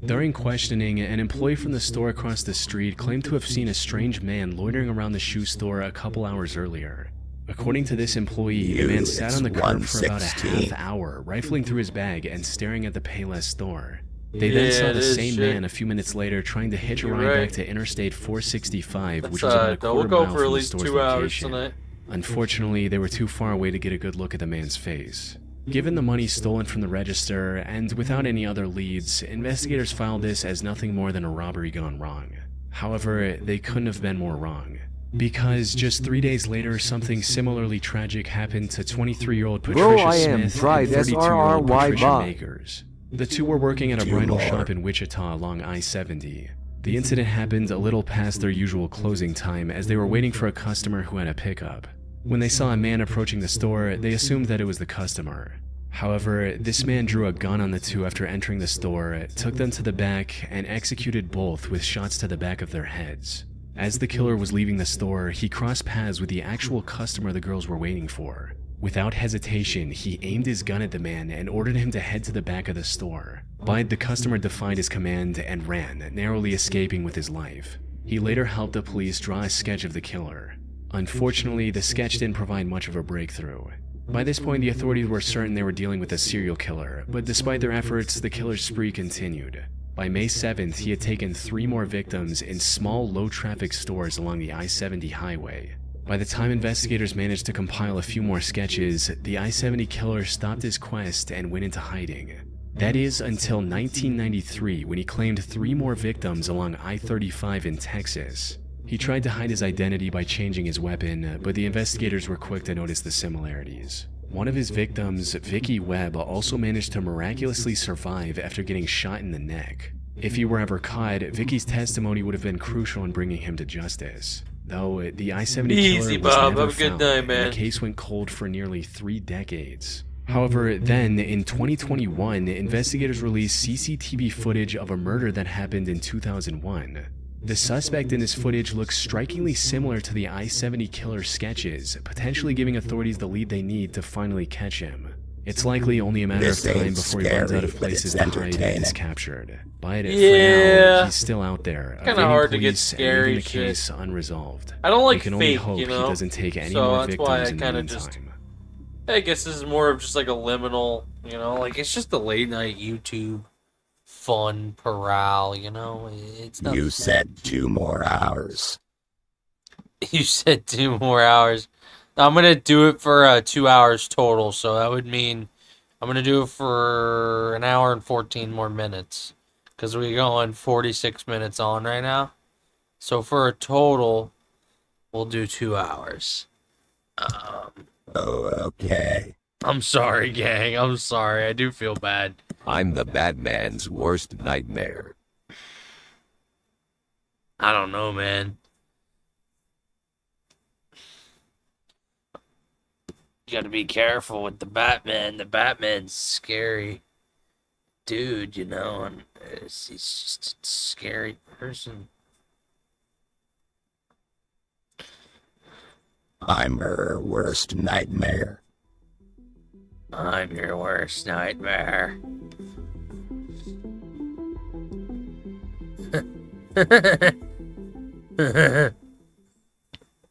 During questioning, an employee from the store across the street claimed to have seen a strange man loitering around the shoe store a couple hours earlier. According to this employee, the man sat on the curb for about a half hour, rifling through his bag and staring at the Payless store. They then saw the same man a few minutes later trying to hitch a ride back to Interstate 465, which was about a quarter mile from the store's location. Unfortunately, they were too far away to get a good look at the man's face. Given the money stolen from the register, and without any other leads, investigators filed this as nothing more than a robbery gone wrong. However, they couldn't have been more wrong. Because just 3 days later, something similarly tragic happened to 23-year-old Patricia Smith and 32-year-old Patricia Makers. The two were working at a bridal shop in Wichita along I-70. The incident happened a little past their usual closing time as they were waiting for a customer who had a pickup. When they saw a man approaching the store, they assumed that it was the customer. However, this man drew a gun on the two after entering the store, took them to the back, and executed both with shots to the back of their heads. As the killer was leaving the store, he crossed paths with the actual customer the girls were waiting for. Without hesitation, he aimed his gun at the man and ordered him to head to the back of the store. But the customer defied his command and ran, narrowly escaping with his life. He later helped the police draw a sketch of the killer. Unfortunately, the sketch didn't provide much of a breakthrough. By this point, the authorities were certain they were dealing with a serial killer, but despite their efforts, the killer's spree continued. By May 7th, he had taken 3 more victims in small, low-traffic stores along the I-70 highway. By the time investigators managed to compile a few more sketches, the I-70 killer stopped his quest and went into hiding. That is, until 1993, when he claimed 3 more victims along I-35 in Texas. He tried to hide his identity by changing his weapon, but the investigators were quick to notice the similarities. One of his victims, Vicky Webb, also managed to miraculously survive after getting shot in the neck. If he were ever caught, Vicky's testimony would have been crucial in bringing him to justice. Though the I-70 killer was never found, and the case went cold for nearly 3 decades. However, then, in 2021, investigators released CCTV footage of a murder that happened in 2001. The suspect in this footage looks strikingly similar to the I-70 killer's sketches, potentially giving authorities the lead they need to finally catch him. It's likely only a matter of time before he runs out of places to hide and is captured. But for now, he's still out there, kinda hard to get scary the case unresolved. I don't like we can only fake, hope you know? he doesn't take any more victims in the meantime. I guess this is more of just like a liminal, you know, like it's just a late night YouTube fun parole, you know. It's not. You said 2 more hours. You said 2 more hours. I'm gonna do it for 2 hours total, so that would mean I'm gonna do it for 1 hour and 14 more minutes, because we're going 46 minutes on right now. So for a total, we'll do 2 hours. Oh, okay. I'm sorry, gang. I'm sorry. I do feel bad. I'm the Batman's worst nightmare. I don't know, man. You gotta be careful with the Batman. The Batman's scary dude, you know, and he's just a scary person. I'm her worst nightmare. I'm your worst nightmare.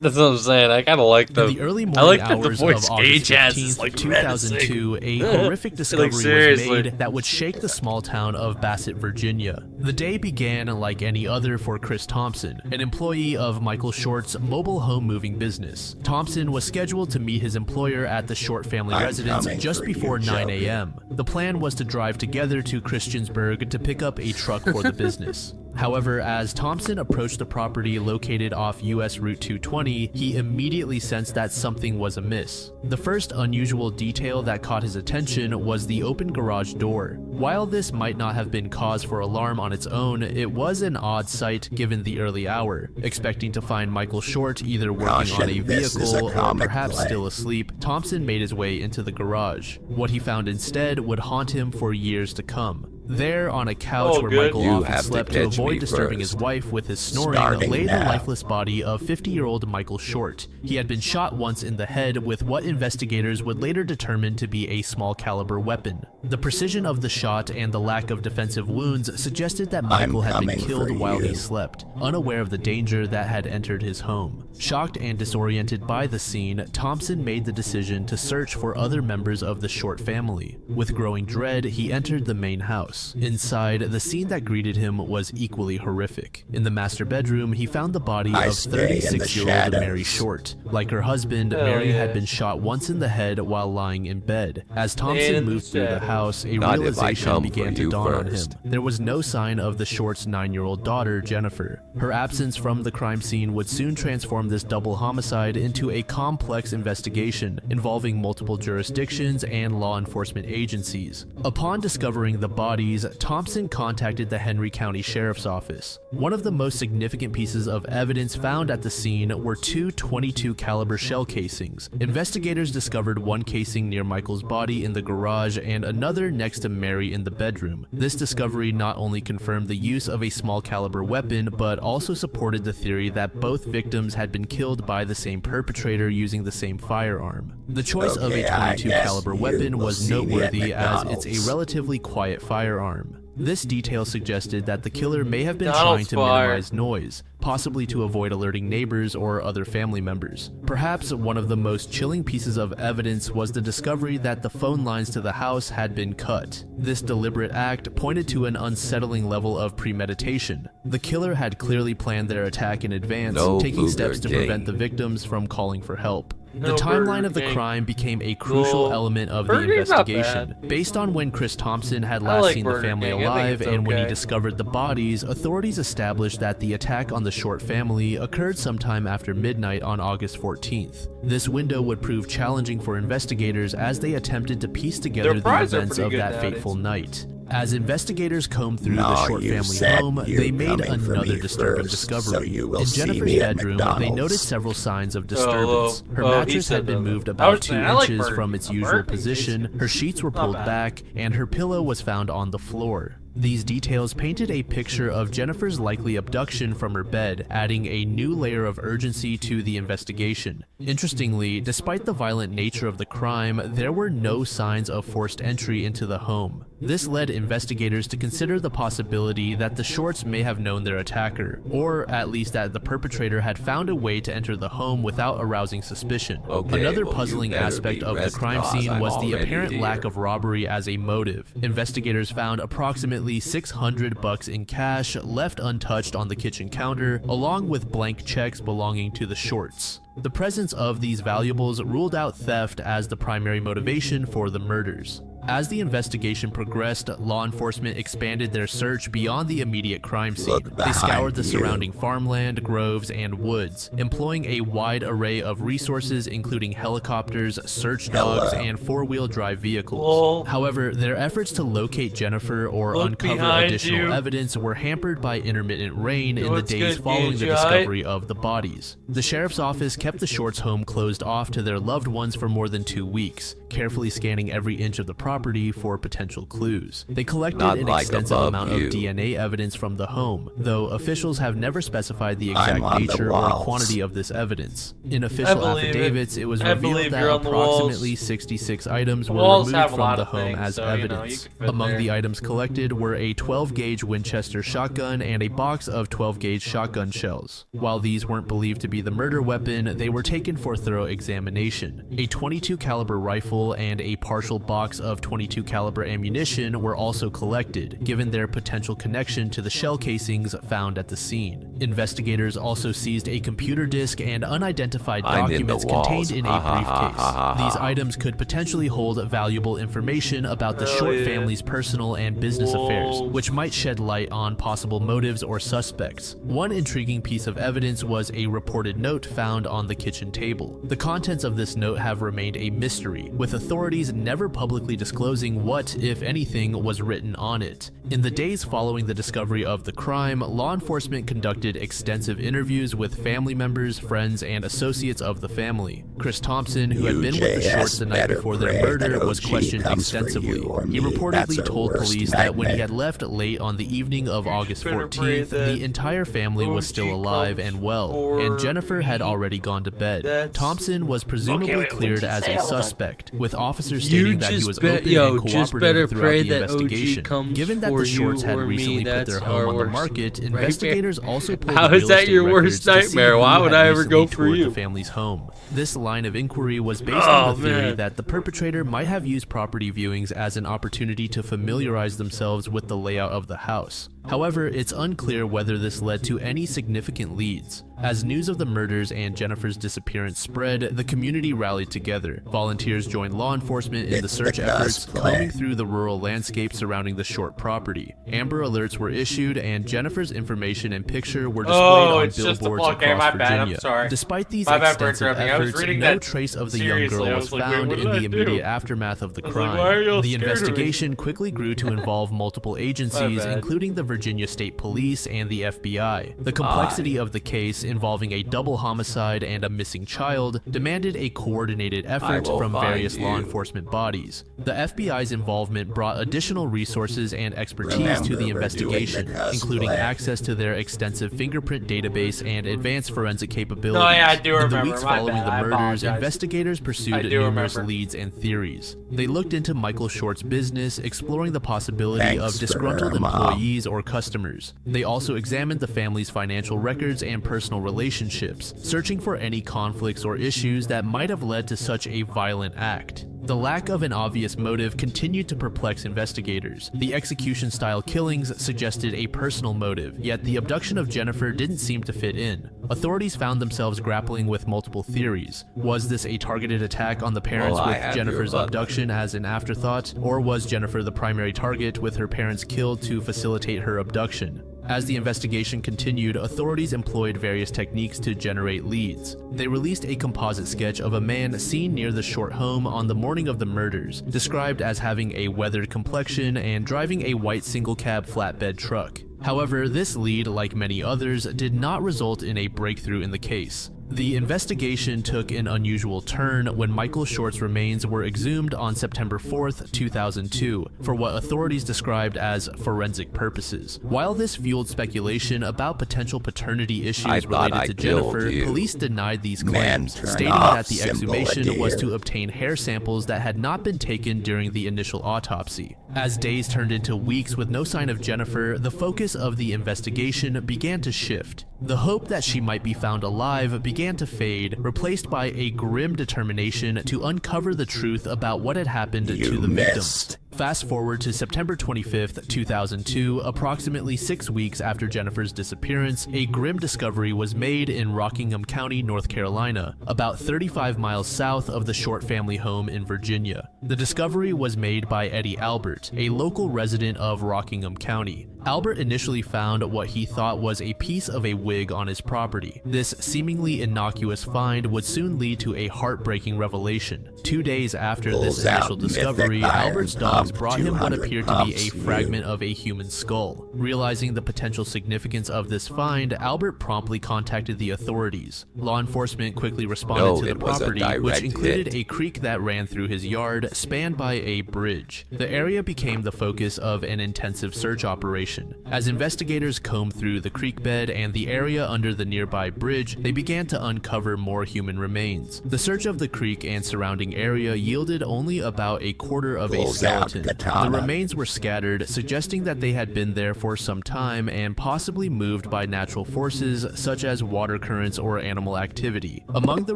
That's what I'm saying. I kind of like the early I like that the hours voice of Gage has August is like 2002, a horrific discovery was made that would shake the small town of Bassett, Virginia. The day began like any other for Chris Thompson, an employee of Michael Short's mobile home moving business. Thompson was scheduled to meet his employer at the Short family residence just before 9 a.m. The plan was to drive together to Christiansburg to pick up a truck for the business. However, as Thompson approached the property located off US Route 220, he immediately sensed that something was amiss. The first unusual detail that caught his attention was the open garage door. While this might not have been cause for alarm on its own, it was an odd sight given the early hour. Expecting to find Michael Short either working on a vehicle or perhaps still asleep, Thompson made his way into the garage. What he found instead would haunt him for years to come. There, on a couch where Michael often slept to avoid disturbing his wife with his snoring, lay the lifeless body of 50-year-old Michael Short. He had been shot once in the head with what investigators would later determine to be a small caliber weapon. The precision of the shot and the lack of defensive wounds suggested that Michael had been killed while he slept, unaware of the danger that had entered his home. Shocked and disoriented by the scene, Thompson made the decision to search for other members of the Short family. With growing dread, he entered the main house. Inside, the scene that greeted him was equally horrific. In the master bedroom, he found the body of 36-year-old Mary Short. Like her husband, Mary had been shot once in the head while lying in bed. As Thompson moved through the house, a realization began to dawn on him. There was no sign of the Short's 9-year-old daughter, Jennifer. Her absence from the crime scene would soon transform this double homicide into a complex investigation involving multiple jurisdictions and law enforcement agencies. Upon discovering the bodies, Thompson contacted the Henry County Sheriff's Office. One of the most significant pieces of evidence found at the scene were 2 .22 caliber shell casings. Investigators discovered one casing near Michael's body in the garage and another next to Mary in the bedroom. This discovery not only confirmed the use of a small caliber weapon, but also supported the theory that both victims had been killed by the same perpetrator using the same firearm. The choice of a .22 caliber weapon was noteworthy as it's a relatively quiet firearm. This detail suggested that the killer may have been trying to minimize noise, possibly to avoid alerting neighbors or other family members. Perhaps one of the most chilling pieces of evidence was the discovery that the phone lines to the house had been cut. This deliberate act pointed to an unsettling level of premeditation. The killer had clearly planned their attack in advance, taking steps to prevent the victims from calling for help. The timeline of the crime became a crucial element of the investigation. Based on when Chris Thompson had last seen the family alive and when he discovered the bodies, authorities established that the attack on the Short family occurred sometime after midnight on August 14th. This window would prove challenging for investigators as they attempted to piece together the events of that fateful night. As investigators combed through the Short family home, they made another disturbing discovery. In Jennifer's bedroom, they noted several signs of disturbance. Her mattress had been moved about 2 inches from its usual position, her sheets were pulled back, and her pillow was found on the floor. These details painted a picture of Jennifer's likely abduction from her bed, adding a new layer of urgency to the investigation. Interestingly, despite the violent nature of the crime, there were no signs of forced entry into the home. This led investigators to consider the possibility that the Shorts may have known their attacker, or at least that the perpetrator had found a way to enter the home without arousing suspicion. Another puzzling aspect of the crime scene was the apparent lack of robbery as a motive. Investigators found approximately $600 in cash left untouched on the kitchen counter, along with blank checks belonging to the Shorts. The presence of these valuables ruled out theft as the primary motivation for the murders. As the investigation progressed, law enforcement expanded their search beyond the immediate crime scene. They scoured the surrounding farmland, groves, and woods, employing a wide array of resources including helicopters, search dogs, and four-wheel drive vehicles. However, their efforts to locate Jennifer or uncover additional evidence were hampered by intermittent rain in the days following the discovery of the bodies. The sheriff's office kept the Shorts' home closed off to their loved ones for more than 2 weeks, carefully scanning every inch of the property for potential clues. They collected an extensive amount of DNA evidence from the home, though officials have never specified the exact nature or quantity of this evidence. In official affidavits, it was revealed that approximately 66 items were removed from the home as evidence. Among the items collected were a 12-gauge Winchester shotgun and a box of 12-gauge shotgun shells. While these weren't believed to be the murder weapon, they were taken for thorough examination. A .22 caliber rifle and a partial box of .22 caliber ammunition were also collected, given their potential connection to the shell casings found at the scene. Investigators also seized a computer disk and unidentified documents contained in a briefcase. These items could potentially hold valuable information about the Short family's personal and business affairs, which might shed light on possible motives or suspects. One intriguing piece of evidence was a reported note found on the kitchen table. The contents of this note have remained a mystery, with authorities never publicly disclosing what, if anything, was written on it. In the days following the discovery of the crime, law enforcement conducted extensive interviews with family members, friends, and associates of the family. Chris Thompson, who had been with the Shorts the night before their murder, was questioned extensively. He reportedly told police that when he had left late on the evening of August 14th, the entire family was still alive and well, and Jennifer had already gone to bed. Thompson was presumably cleared as a suspect, with officers stating that he was open and cooperative throughout the investigation. Given that the Shorts had recently put their home on the market, investigators also pulled How is that your worst nightmare? Why would I ever go for you? The family's home. This line of inquiry was based on the theory that the perpetrator might have used property viewings as an opportunity to familiarize themselves with the layout of the house. However, it's unclear whether this led to any significant leads. As news of the murders and Jennifer's disappearance spread, the community rallied together. Volunteers joined law enforcement in the search efforts, combing through the rural landscape surrounding the Short property. Amber alerts were issued, and Jennifer's information and picture were displayed on billboards across Virginia. Despite these extensive efforts, no trace of the young girl was found in the immediate aftermath of the crime. The investigation quickly grew to involve multiple agencies, including the Virginia State Police and the FBI. The complexity of the case, involving a double homicide and a missing child, demanded a coordinated effort from various law enforcement bodies. The FBI's involvement brought additional resources and expertise to the investigation, including access to their extensive fingerprint database and advanced forensic capabilities. Oh yeah, I do remember. In the weeks My following bad. the I murders, apologize. investigators pursued numerous leads and theories. They looked into Michael Short's business, exploring the possibility of disgruntled employees or customers. They also examined the family's financial records and personal relationships, searching for any conflicts or issues that might have led to such a violent act. The lack of an obvious motive continued to perplex investigators. The execution-style killings suggested a personal motive, yet the abduction of Jennifer didn't seem to fit in. Authorities found themselves grappling with multiple theories. Was this a targeted attack on the parents with Jennifer's abduction as an afterthought, or was Jennifer the primary target with her parents killed to facilitate her abduction? As the investigation continued, authorities employed various techniques to generate leads. They released a composite sketch of a man seen near the Short home on the morning of the murders, described as having a weathered complexion and driving a white single-cab flatbed truck. However, this lead, like many others, did not result in a breakthrough in the case. The investigation took an unusual turn when Michael Short's remains were exhumed on September 4th, 2002, for what authorities described as forensic purposes. While this fueled speculation about potential paternity issues related to Jennifer, police denied these claims, stating that the exhumation was to obtain hair samples that had not been taken during the initial autopsy. As days turned into weeks with no sign of Jennifer, the focus of the investigation began to shift. The hope that she might be found alive began to fade, replaced by a grim determination to uncover the truth about what had happened to the victims. Fast forward to September 25th, 2002, approximately 6 weeks after Jennifer's disappearance, a grim discovery was made in Rockingham County, North Carolina, about 35 miles south of the Short family home in Virginia. The discovery was made by Eddie Albert, a local resident of Rockingham County. Albert initially found what he thought was a piece of a wig on his property. This seemingly innocuous find would soon lead to a heartbreaking revelation. 2 days after this initial discovery, Albert's dogs brought him what appeared to be a fragment of a human skull. Realizing the potential significance of this find, Albert promptly contacted the authorities. Law enforcement quickly responded to the property, which included a creek that ran through his yard, spanned by a bridge. The area became the focus of an intensive search operation. As investigators combed through the creek bed and the area under the nearby bridge, they began to uncover more human remains. The search of the creek and surrounding area yielded only about a quarter of a skeleton. The remains were scattered, suggesting that they had been there for some time and possibly moved by natural forces such as water currents or animal activity. Among the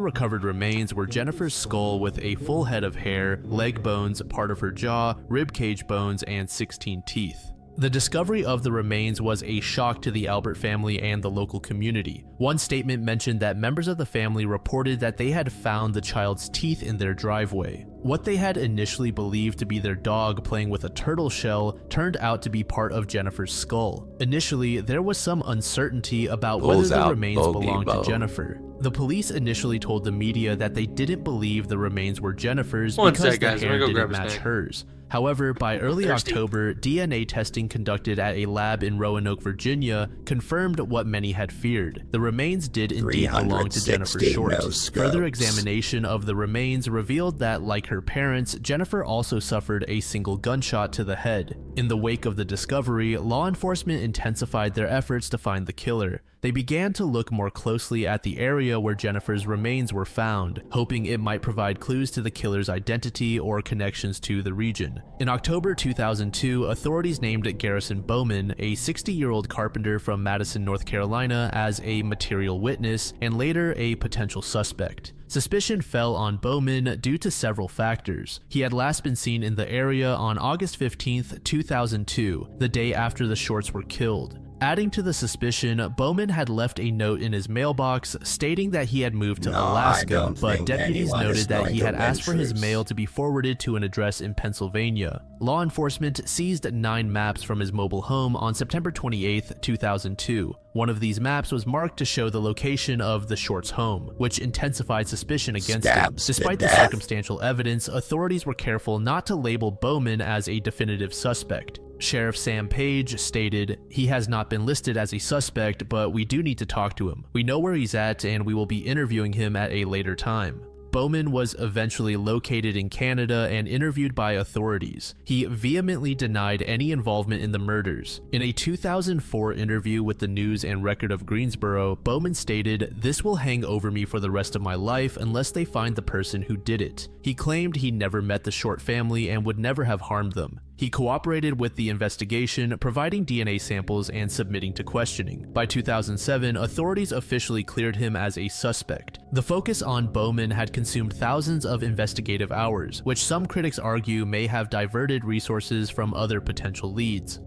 recovered remains were Jennifer's skull with a full head of hair, leg bones, part of her jaw, rib cage bones, and 16 teeth. The discovery of the remains was a shock to the Albert family and the local community. One statement mentioned that members of the family reported that they had found the child's teeth in their driveway. What they had initially believed to be their dog playing with a turtle shell turned out to be part of Jennifer's skull. Initially, there was some uncertainty about whether the remains belonged to Jennifer. The police initially told the media that they didn't believe the remains were Jennifer's because the hair didn't match hers. However, by early October, DNA testing conducted at a lab in Roanoke, Virginia, confirmed what many had feared. The remains did indeed belong to Jennifer Short. Further examination of the remains revealed that, like her parents, Jennifer also suffered a single gunshot to the head. In the wake of the discovery, law enforcement intensified their efforts to find the killer. They began to look more closely at the area where Jennifer's remains were found, hoping it might provide clues to the killer's identity or connections to the region. In October 2002, authorities named Garrison Bowman, a 60-year-old carpenter from Madison, North Carolina, as a material witness and later a potential suspect. Suspicion fell on Bowman due to several factors. He had last been seen in the area on August 15, 2002, the day after the Shorts were killed. Adding to the suspicion, Bowman had left a note in his mailbox stating that he had moved to Alaska, but deputies noted that he had asked for his mail to be forwarded to an address in Pennsylvania. Law enforcement seized 9 maps from his mobile home on September 28, 2002. One of these maps was marked to show the location of the Shorts' home, which intensified suspicion against him. Despite the circumstantial evidence, authorities were careful not to label Bowman as a definitive suspect. Sheriff Sam Page stated, "He has not been listed as a suspect, but we do need to talk to him. We know where he's at and we will be interviewing him at a later time." Bowman was eventually located in Canada and interviewed by authorities. He vehemently denied any involvement in the murders. In a 2004 interview with the News and Record of Greensboro, Bowman stated, "This will hang over me for the rest of my life unless they find the person who did it." He claimed he never met the Short family and would never have harmed them. He cooperated with the investigation, providing DNA samples and submitting to questioning. By 2007, authorities officially cleared him as a suspect. The focus on Bowman had consumed thousands of investigative hours, which some critics argue may have diverted resources from other potential leads.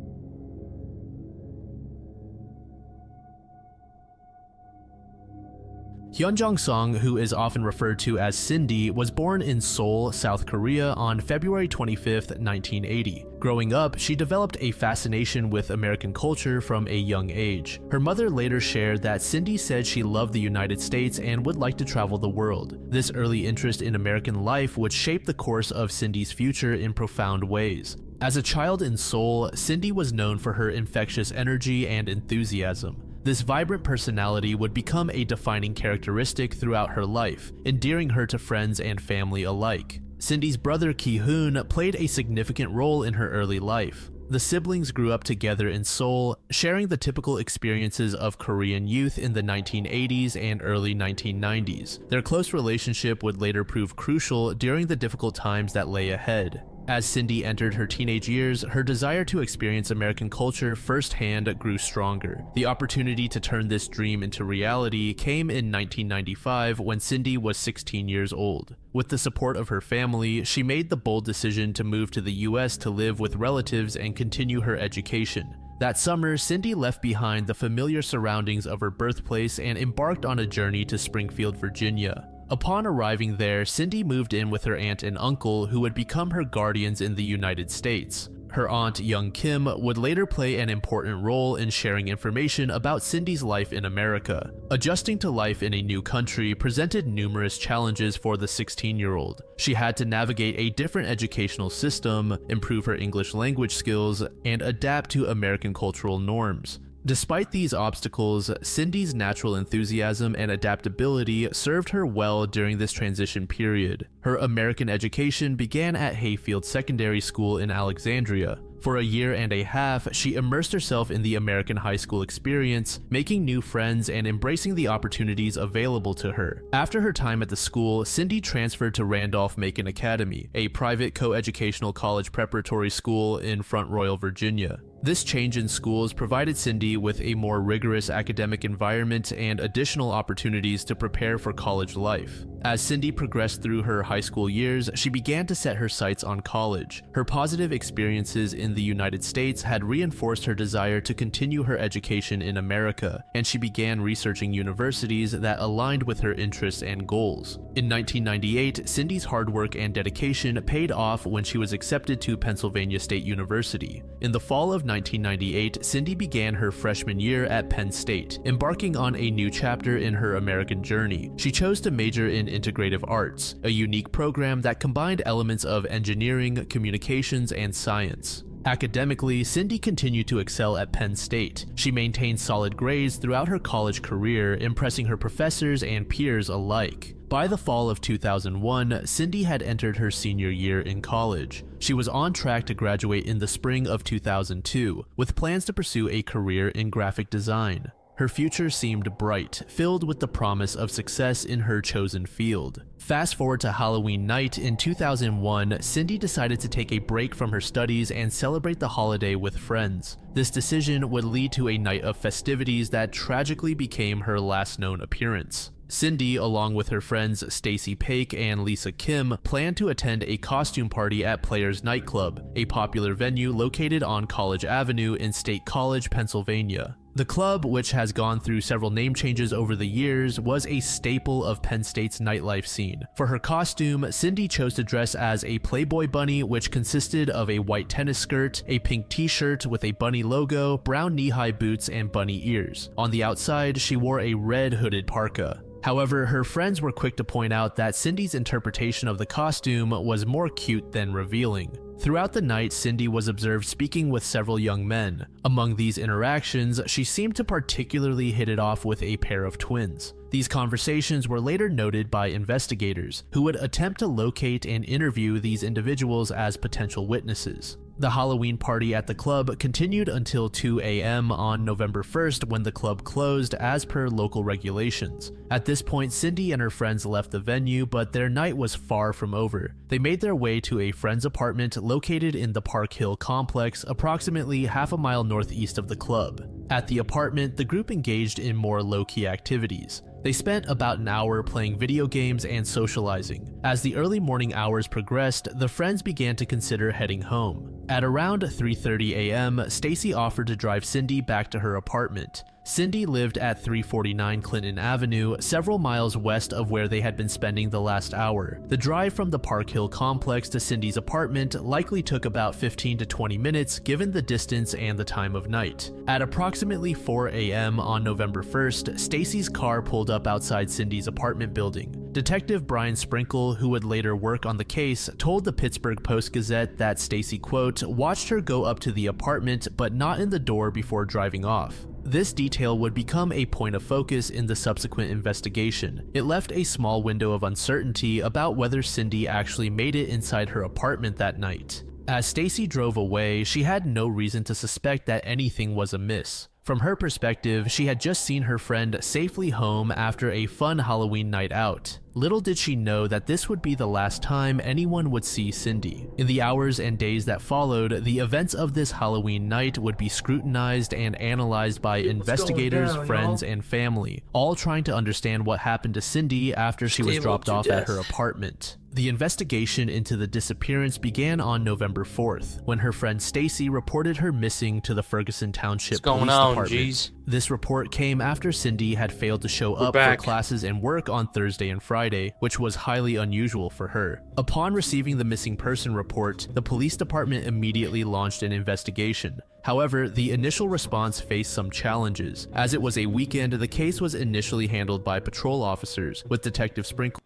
Hyunjong Song, who is often referred to as Cindy, was born in Seoul, South Korea on February 25, 1980. Growing up, she developed a fascination with American culture from a young age. Her mother later shared that Cindy said she loved the United States and would like to travel the world. This early interest in American life would shape the course of Cindy's future in profound ways. As a child in Seoul, Cindy was known for her infectious energy and enthusiasm. This vibrant personality would become a defining characteristic throughout her life, endearing her to friends and family alike. Cindy's brother Ki-hoon played a significant role in her early life. The siblings grew up together in Seoul, sharing the typical experiences of Korean youth in the 1980s and early 1990s. Their close relationship would later prove crucial during the difficult times that lay ahead. As Cindy entered her teenage years, her desire to experience American culture firsthand grew stronger. The opportunity to turn this dream into reality came in 1995 when Cindy was 16 years old. With the support of her family, she made the bold decision to move to the US to live with relatives and continue her education. That summer, Cindy left behind the familiar surroundings of her birthplace and embarked on a journey to Springfield, Virginia. Upon arriving there, Cindy moved in with her aunt and uncle, who would become her guardians in the United States. Her aunt, Young Kim, would later play an important role in sharing information about Cindy's life in America. Adjusting to life in a new country presented numerous challenges for the 16-year-old. She had to navigate a different educational system, improve her English language skills, and adapt to American cultural norms. Despite these obstacles, Cindy's natural enthusiasm and adaptability served her well during this transition period. Her American education began at Hayfield Secondary School in Alexandria. For a year and a half, she immersed herself in the American high school experience, making new friends and embracing the opportunities available to her. After her time at the school, Cindy transferred to Randolph-Macon Academy, a private co-educational college preparatory school in Front Royal, Virginia. This change in schools provided Cindy with a more rigorous academic environment and additional opportunities to prepare for college life. As Cindy progressed through her high school years, she began to set her sights on college. Her positive experiences in the United States had reinforced her desire to continue her education in America, and she began researching universities that aligned with her interests and goals. In 1998, Cindy's hard work and dedication paid off when she was accepted to Pennsylvania State University. In the fall of 1998, Cindy began her freshman year at Penn State, embarking on a new chapter in her American journey. She chose to major in integrative arts, a unique program that combined elements of engineering, communications, and science. Academically, Cindy continued to excel at Penn State. She maintained solid grades throughout her college career, impressing her professors and peers alike. By the fall of 2001, Cindy had entered her senior year in college. She was on track to graduate in the spring of 2002, with plans to pursue a career in graphic design. Her future seemed bright, filled with the promise of success in her chosen field. Fast forward to Halloween night in 2001, Cindy decided to take a break from her studies and celebrate the holiday with friends. This decision would lead to a night of festivities that tragically became her last known appearance. Cindy, along with her friends Stacy Paik and Lisa Kim, planned to attend a costume party at Players Nightclub, a popular venue located on College Avenue in State College, Pennsylvania. The club, which has gone through several name changes over the years, was a staple of Penn State's nightlife scene. For her costume, Cindy chose to dress as a Playboy bunny, which consisted of a white tennis skirt, a pink t-shirt with a bunny logo, brown knee-high boots, and bunny ears. On the outside, she wore a red hooded parka. However, her friends were quick to point out that Cindy's interpretation of the costume was more cute than revealing. Throughout the night, Cindy was observed speaking with several young men. Among these interactions, she seemed to particularly hit it off with a pair of twins. These conversations were later noted by investigators, who would attempt to locate and interview these individuals as potential witnesses. The Halloween party at the club continued until 2 a.m. on November 1st when the club closed as per local regulations. At this point, Cindy and her friends left the venue, but their night was far from over. They made their way to a friend's apartment located in the Park Hill complex, approximately half a mile northeast of the club. At the apartment, the group engaged in more low-key activities. They spent about an hour playing video games and socializing. As the early morning hours progressed, the friends began to consider heading home. At around 3:30 a.m., Stacy offered to drive Cindy back to her apartment. Cindy lived at 349 Clinton Avenue, several miles west of where they had been spending the last hour. The drive from the Park Hill complex to Cindy's apartment likely took about 15 to 20 minutes given the distance and the time of night. At approximately 4 a.m. on November 1st, Stacy's car pulled up outside Cindy's apartment building. Detective Brian Sprinkle, who would later work on the case, told the Pittsburgh Post-Gazette that Stacy, quote, watched her go up to the apartment but not in the door before driving off. This detail would become a point of focus in the subsequent investigation. It left a small window of uncertainty about whether Cindy actually made it inside her apartment that night. As Stacy drove away, she had no reason to suspect that anything was amiss. From her perspective, she had just seen her friend safely home after a fun Halloween night out. Little did she know that this would be the last time anyone would see Cindy. In the hours and days that followed, the events of this Halloween night would be scrutinized and analyzed by investigators, friends, and family, all trying to understand what happened to Cindy after she was dropped off at her apartment. The investigation into the disappearance began on November 4th, when her friend Stacy reported her missing to the Ferguson Township Police Department. Geez? This report came after Cindy had failed to show up for classes and work on Thursday and Friday, which was highly unusual for her. Upon receiving the missing person report, the police department immediately launched an investigation. However, the initial response faced some challenges. As it was a weekend, the case was initially handled by patrol officers, with Detective Sprinkle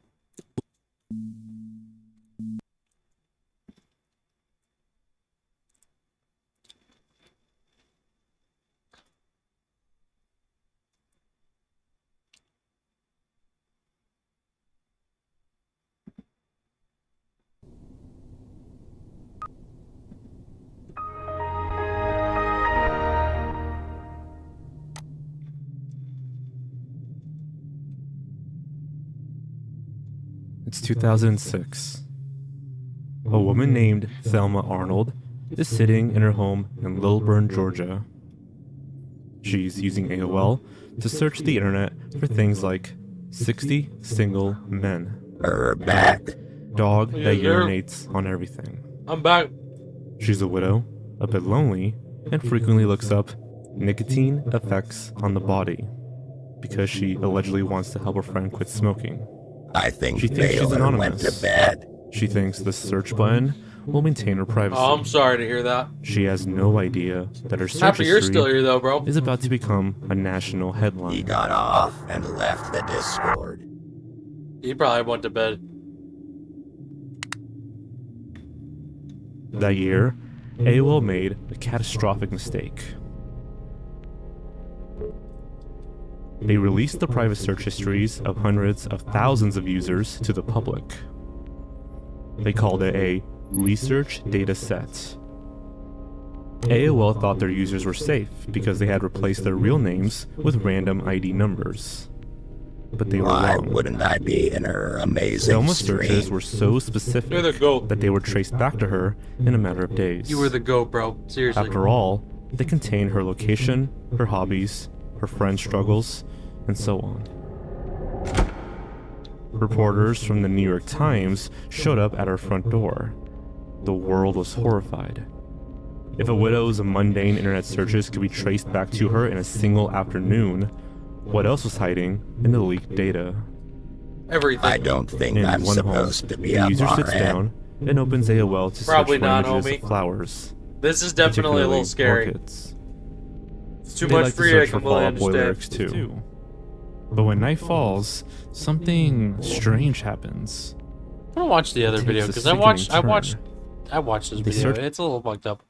It's 2006. A woman named Thelma Arnold is sitting in her home in Lilburn, Georgia. She's using AOL to search the internet for things like 60 single men. Her back. Dog that urinates on everything. I'm back. She's a widow, a bit lonely, and frequently looks up nicotine effects on the body because she allegedly wants to help her friend quit smoking. I think she thinks she's Baylor went anonymous. to bed. She thinks the search button will maintain her privacy. Oh, I'm sorry to hear that. She has no idea that her search Happy you're history still here though, bro. is about to become a national headline. He got off and left the Discord. He probably went to bed. That year, AOL made a catastrophic mistake. They released the private search histories of hundreds of thousands of users to the public. They called it a research data set. AOL thought their users were safe because they had replaced their real names with random ID numbers. But they were wrong. Why wouldn't I be in her amazing Thelma's stream? searches were so specific that they were traced back to her in a matter of days. You were the GOAT, bro. Seriously. After all, they contained her location, her hobbies, her friends' struggles, and so on. Reporters from the New York Times showed up at her front door. The world was horrified. If a widow's mundane internet searches could be traced back to her in a single afternoon, what else was hiding in the leaked data? Everything. I don't think In I'm one supposed home, to be the a user sits barhead. down and opens AOL to Probably search for not, images homie. of flowers. This is definitely a little particularly scary. orchids. It's too They much like to for you, I search for completely Fall Out Boy understand. lyrics too. But when night falls, something strange happens. I'm gonna watch the other It video takes a because I watched this They video. search- It's a little fucked up.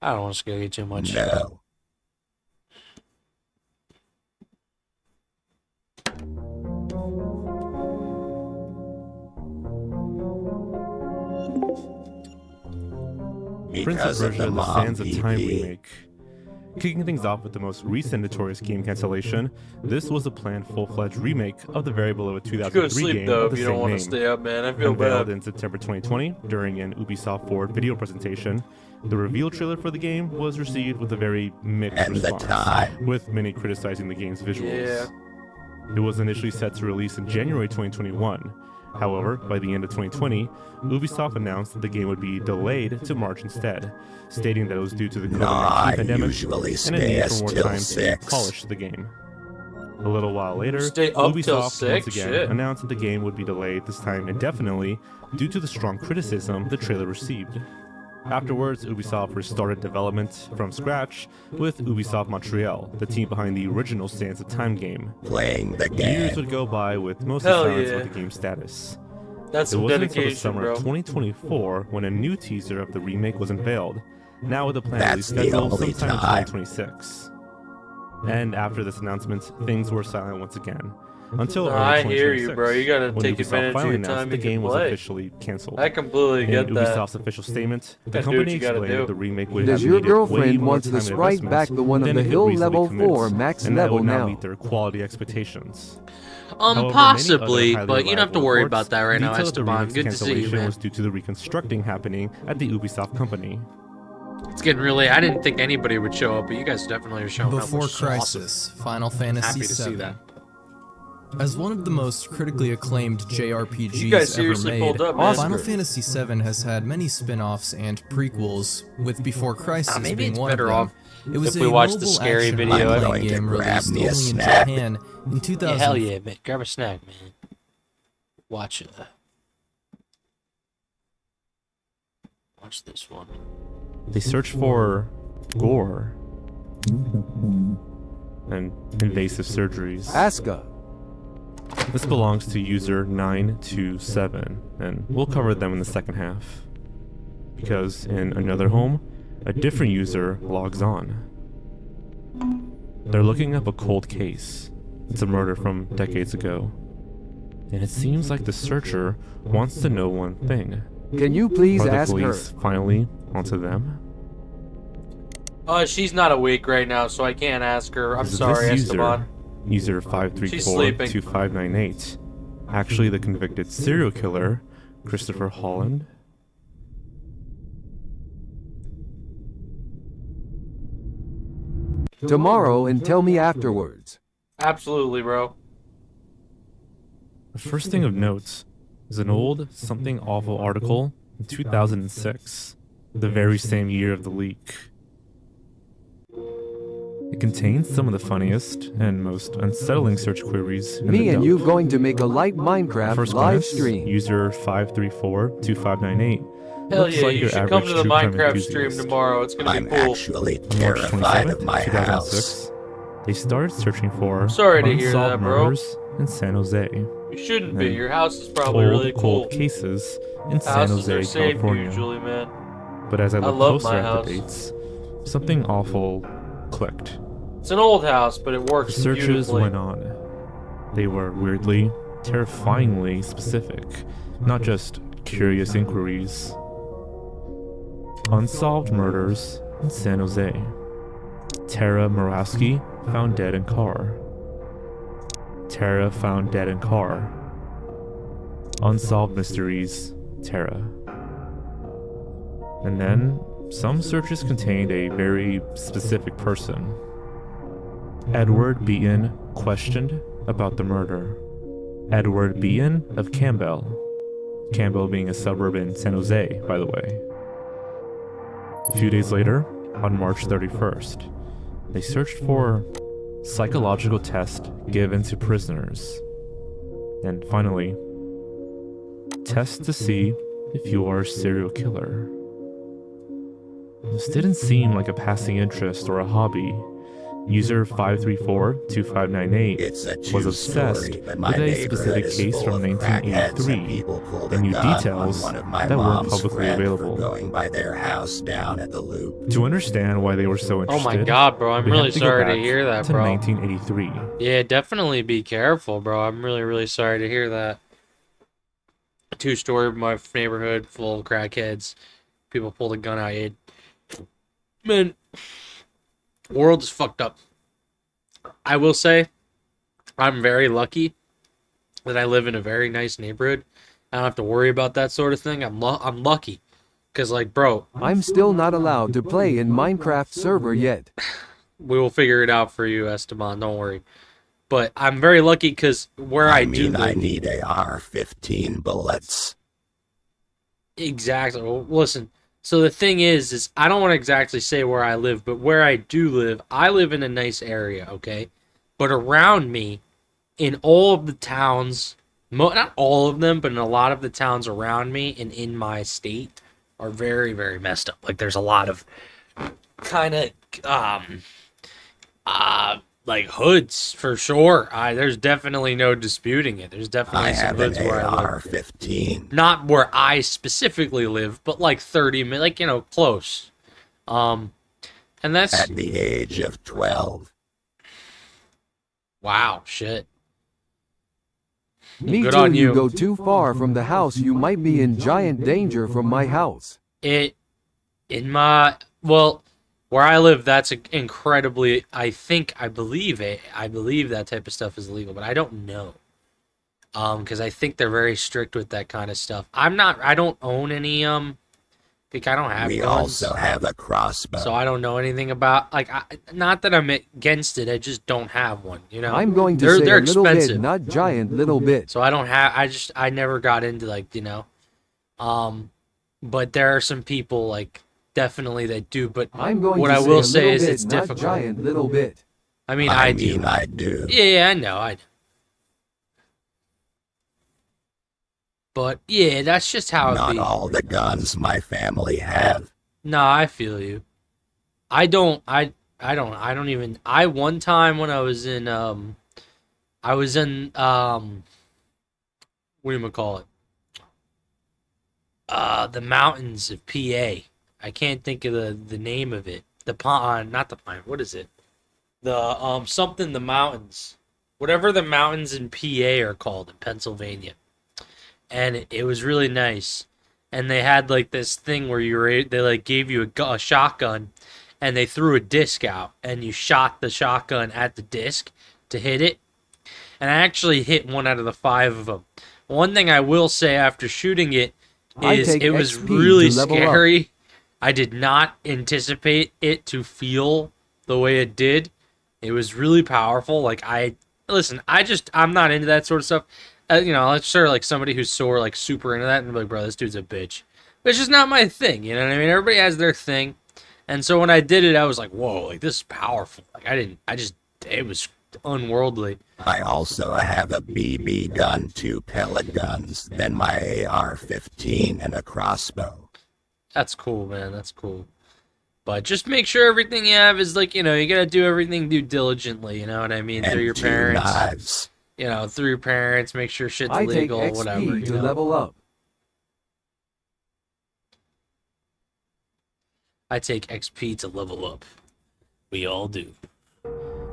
I don't want to scare you too much. No. Prince's Because of version the of the Mom Sands of Time TV. remake. Kicking things off with the most recent notorious game cancellation, this was a planned full-fledged remake of the very beloved Go to 2003 sleep game though of the if you same don't want name. to stay up, man. I feel Unveiled bad. in September 2020 during an Ubisoft Forward video presentation, the reveal trailer for the game was received with a very mixed And the response, time. with many criticizing the game's visuals. Yeah. It was initially set to release in January 2021. However, by the end of 2020, Ubisoft announced that the game would be delayed to March instead, stating that it was due to the No, I COVID-19 pandemic usually and a stay need as for more till time to 6. polish the game. A little while later, Stay up till Ubisoft 6? once again Shit. announced that the game would be delayed, this time indefinitely, due to the strong criticism the trailer received. Afterwards, Ubisoft restarted development from scratch with Ubisoft Montreal, the team behind the original Sands of Time game. Playing the game. Years would go by with mostly Hell silence yeah. about the game's status. That's It some wasn't until the dedication, summer bro. of 2024 when a new teaser of the remake was unveiled, now with a planned release That's the schedule only sometime in time. 2026. And after this announcement, things were silent once again. Until I early hear you, bro. You gotta when take Ubisoft advantage of finally your announced time the you game can was play. officially canceled. I completely In get that. Ubisoft's official statement, the Gotta do what company you gotta explained do. that the remake would Does have your needed way girlfriend more wants the time and sprite investment back the one of than the it could Hill reasonably level commit, 4 max and that level would not now? meet their quality expectations. However, many Possibly, other highly but you don't have to reliable worry reports about that right now, detail that the Esteban. remake's Good to see you, cancellation man. was due to the reconstructing happening at the Ubisoft company. It's getting really. I didn't think anybody would show up, but you guys definitely are showing up. Before which is awesome. Crisis, Final Fantasy Happy to see VII. that. As one of the most critically acclaimed You guys JRPGs ever seriously made, pulled up, man. Final Fantasy VII has had many spin-offs and prequels, with Before Crisis maybe being it's one of better them. off It was if we a watch the mobile scary action video. role-playing I'm going to game grab released me a only in snack. Japan in 2000. Yeah, hell yeah, man. Grab a snack, man. Watch it. Watch this one. They search for gore and invasive surgeries. Asuka. This belongs to user 927, and we'll cover them in the second half. Because in another home, a different user logs on. They're looking up a cold case. It's a murder from decades ago. And it seems like the searcher wants to know one thing. Can you please Are the ask her? police finally onto them? She's not awake right now, so I can't ask her. I'm Is sorry, this Esteban. User She's sleeping. 534-2598, actually the convicted serial killer, Christopher Holland? Tomorrow and tell me afterwards. Absolutely, bro. The first thing of note is an old Something Awful article in 2006, the very same year of the leak. It contains some of the funniest and most unsettling search queries in Me the and dump. you going to make a light Minecraft First live glance, stream. user 534-2598. Hell looks yeah, like you your should come average to the true crime Minecraft stream enthusiast. tomorrow. It's gonna I'm be cool. actually On March terrified 27th, of my 2006, they started searching for Sorry to hear unsolved that, bro. murders in San Jose. You shouldn't be. and Your house is probably cold, really cool. cold cases in San Houses are Jose, safe California. usually, man. But as I looked love closer my at house. the dates, something awful clicked. It's an old house, but it The works searches beautifully. went on. They were weirdly, terrifyingly specific, not just curious inquiries. Unsolved murders in San Jose. Tara Morawski found dead in car. Tara found dead in car. Unsolved mysteries, Tara. And then, some searches contained a very specific person. Edward Beaton questioned about the murder. Edward Beaton of Campbell. Campbell being a suburb in San Jose, by the way. A few days later, on March 31st. They searched for psychological tests given to prisoners. And finally, tests to see if you are a serial killer. This didn't seem like a passing interest or a hobby. User 5342598 was obsessed with a specific case from 1983 and knew details that weren't publicly available. By their house down at the Loop. To understand why they were so interested, Oh my god, bro, I'm really sorry to hear that, bro. 1983. Yeah, definitely be careful, bro. I'm really, really sorry to hear that. A two-story in my neighborhood full of crackheads. People pulled a gun out. Man, the world is fucked up. I will say, I'm very lucky that I live in a very nice neighborhood. I don't have to worry about that sort of thing. I'm lucky. Because, like, bro... I'm still not allowed to play in Minecraft server yet. We will figure it out for you, Esteban. Don't worry. But I'm very lucky because where I do live... I need AR-15 bullets. Exactly. Well, listen... So the thing is I don't want to exactly say where I live, but where I do live, I live in a nice area, okay? But around me, in all of the towns, not all of them, but in a lot of the towns around me and in my state are very, very messed up. Like, there's a lot of kind of, like hoods for sure. There's definitely no disputing it. There's definitely some hoods where I live. 15. Not where I specifically live, but like 30 minutes, like, you know, close. And that's at the age of 12. Wow, shit. Me Good too. on you. You go too far from the house, you might be in giant danger from my house. Where I live, that's incredibly, I believe that type of stuff is illegal, but I don't know. Because I think they're very strict with that kind of stuff. I don't own any, I don't have We guns. also have a crossbow. So I don't know anything about, like, not that I'm against it, I just don't have one, you know? I'm going to say they're a little expensive. bit, not giant, little bit. So I don't have, I never got into, like, you know, but there are some people, like, definitely they do, but I'm going what to I will say say a is little it's bit, not difficult. giant, little bit. I mean, I do. I do. Yeah, I know. But yeah, that's just how it Not be. all the guns my family have. No, I feel you. I don't even. One time when I was in what do you call it? The mountains of PA. I can't think of the name of it. The pine, not the pine. What is it? The something the mountains. Whatever the mountains in PA are called in Pennsylvania. And it was really nice. And they had like this thing where they like gave you a shotgun, and they threw a disc out, and you shot the shotgun at the disc to hit it. And I actually hit 1 out of the 5 of them. One thing I will say after shooting it is it was really scary. I did not anticipate it to feel the way it did. It was really powerful. Like, I'm not into that sort of stuff. You know, I'm sure like somebody who's super into that and be like, bro, this dude's a bitch. But it's just not my thing, you know what I mean? Everybody has their thing. And so when I did it, I was like, whoa, like this is powerful. Like it was unworldly. I also have a BB gun, 2 pellet guns, then my AR-15 and a crossbow. That's cool, man. That's cool. But just make sure everything you have is like, you know, you gotta do everything due diligently, you know what I mean? And through your 2 parents. knives. You know, through your parents, make sure shit's I legal, take XP whatever. to level up. I take XP to level up. We all do.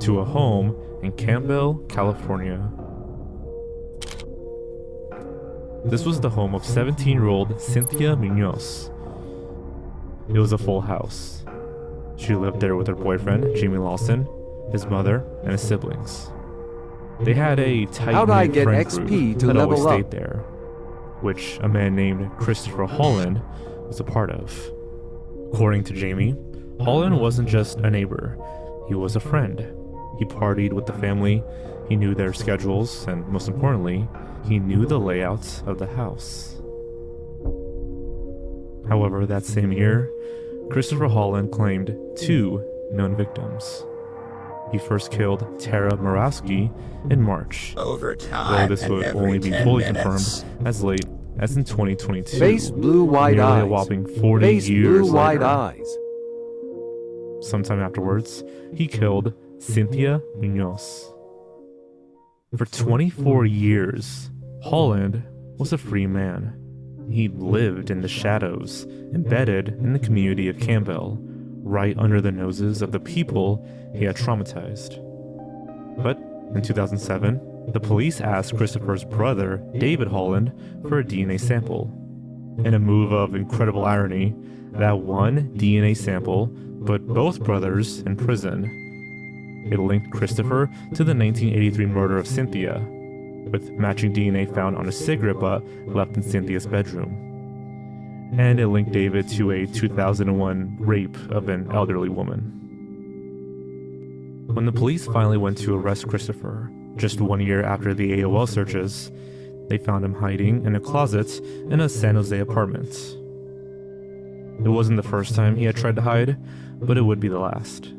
To a home in Campbell, California. This was the home of 17-year-old Cynthia Munoz. It was a full house. She lived there with her boyfriend, Jamie Lawson, his mother, and his siblings. They had a How'd I tight-knit get friend XP group to that always level up? stayed there, which a man named Christopher Holland was a part of. According to Jamie, Holland wasn't just a neighbor, he was a friend. He partied with the family, he knew their schedules, and most importantly, he knew the layouts of the house. However, that same year, Christopher Holland claimed 2 known victims. He first killed Tara Morawski in March, Over though time, this would and only every be 10 fully minutes. confirmed as late as in 2022, Face blue wide nearly a eyes. whopping 40 Face years blue wide later. eyes. Sometime afterwards, he killed Cynthia Munoz. For 24 years, Holland was a free man. He lived in the shadows, embedded in the community of Campbell, right under the noses of the people he had traumatized. But in 2007, the police asked Christopher's brother, David Holland, for a DNA sample. In a move of incredible irony, that one DNA sample put both brothers in prison. It linked Christopher to the 1983 murder of Cynthia, with matching DNA found on a cigarette butt left in Cynthia's bedroom. And it linked David to a 2001 rape of an elderly woman. When the police finally went to arrest Christopher, just 1 year after the AOL searches, they found him hiding in a closet in a San Jose apartment. It wasn't the first time he had tried to hide, but it would be the last.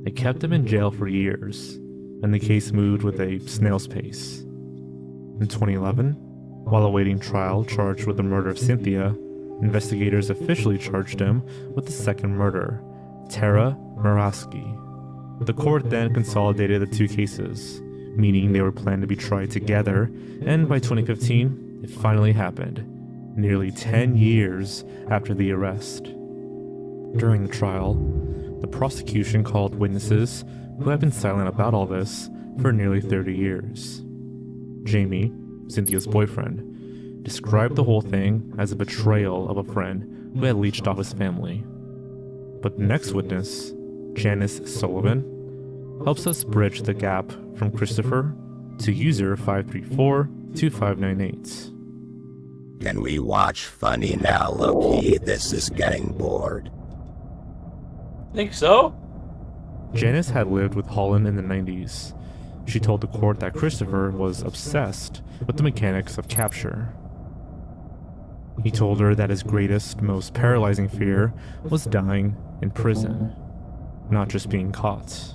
They kept him in jail for years, and the case moved with a snail's pace. In 2011, while awaiting trial charged with the murder of Cynthia, investigators officially charged him with the second murder, Tara Morawski. The court then consolidated the 2 cases, meaning they were planned to be tried together, and by 2015, it finally happened, nearly 10 years after the arrest. During the trial, the prosecution called witnesses who had been silent about all this for nearly 30 years. Jamie, Cynthia's boyfriend, described the whole thing as a betrayal of a friend who had leached off his family. But the next witness, Janice Sullivan, helps us bridge the gap from Christopher to user 534-2598. Can we watch funny now, Loki? This is getting bored. Think so? Janice had lived with Holland in the 90s. She told the court that Christopher was obsessed with the mechanics of capture. He told her that his greatest, most paralyzing fear was dying in prison, not just being caught.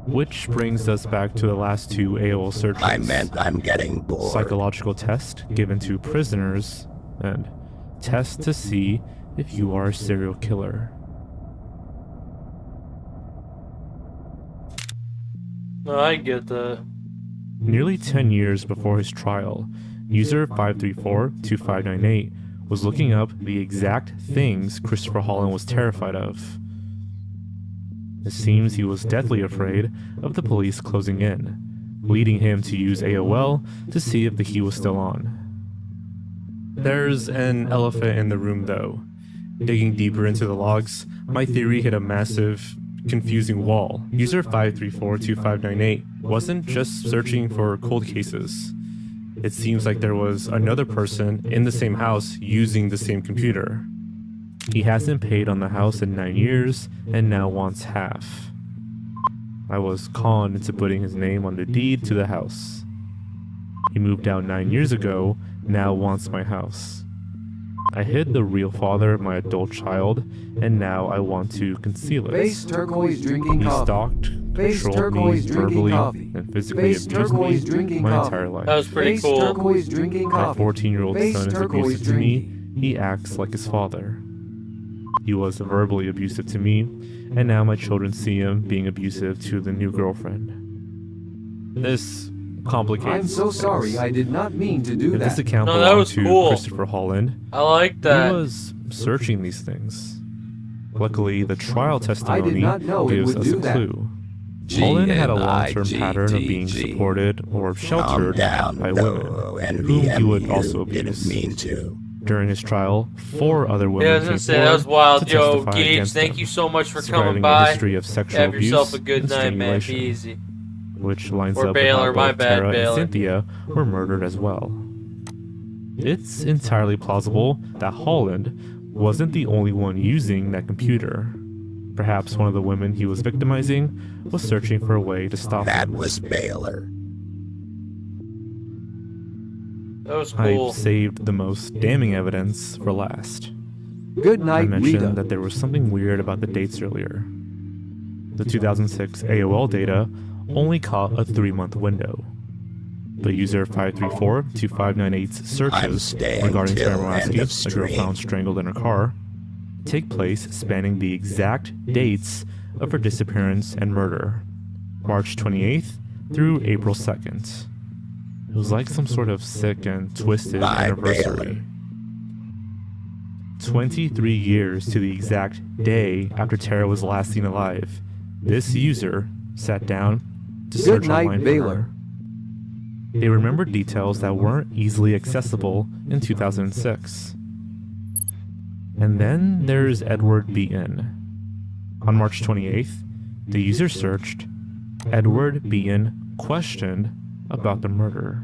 Which brings us back to the last 2 AOL searches. I meant I'm getting bored. Psychological test given to prisoners, and test to see if you are a serial killer. I get that. Nearly 10 years before his trial, user 534-2598 was looking up the exact things Christopher Holland was terrified of. It seems he was deathly afraid of the police closing in, leading him to use AOL to see if the heat was still on. There's an elephant in the room though. Digging deeper into the logs, my theory hit a massive, confusing wall. User 534-2598 wasn't just searching for cold cases. It seems like there was another person in the same house using the same computer. He hasn't paid on the house in 9 years and now wants half. I was conned into putting his name on the deed to the house. He moved out 9 years ago, now wants my house. I hid the real father of my adult child, and now I want to conceal it. Face turquoise drinking He coffee. stalked, Face controlled me turquoise drinking verbally, coffee. and physically Face abused turquoise me drinking my coffee. entire life. That was pretty Face cool. turquoise drinking My coffee. 14-year-old Face son is turquoise abusive to me. drinking. He acts like his father. He was verbally abusive to me, and now my children see him being abusive to the new girlfriend. This complicates I'm so sorry, things. I did not mean to do If that. this account No, that belonged was to cool. Christopher Holland, I like that. he was searching these things. Luckily, the trial testimony not know it gives would us do a that. clue. Holland had a long-term pattern of being supported or sheltered down, by though, women, and whom he would VMU also didn't abuse. mean to. During his trial, 4 other women Yeah, I was came gonna say that was forward wild. to Yo, testify Gage, against thank him, you so much for describing coming a by. history of sexual Have yourself abuse a good and night, man. Be strangulation, easy. which lines Or up Baylor, with how my both bad, Tara Baylor. and Cynthia were murdered as well. It's entirely plausible that Holland wasn't the only one using that computer. Perhaps one of the women he was victimizing was searching for a way to stop That him. was Baylor. That was cool. I've saved the most damning evidence for last. Good I night, mentioned Rita. that there was something weird about the dates earlier. The 2006 AOL data only caught a 3-month window. But user 534-2598's searches regarding Sarah Molaski, a girl found strangled in her car, take place spanning the exact dates of her disappearance and murder, March 28th through April 2nd. It was like some sort of sick and twisted anniversary. 23 years to the exact day after Tara was last seen alive, this user sat down to search online for her. They remembered details that weren't easily accessible in 2006. And then there's Edward Beaton. On March 28th, the user searched Edward Beaton questioned about the murder.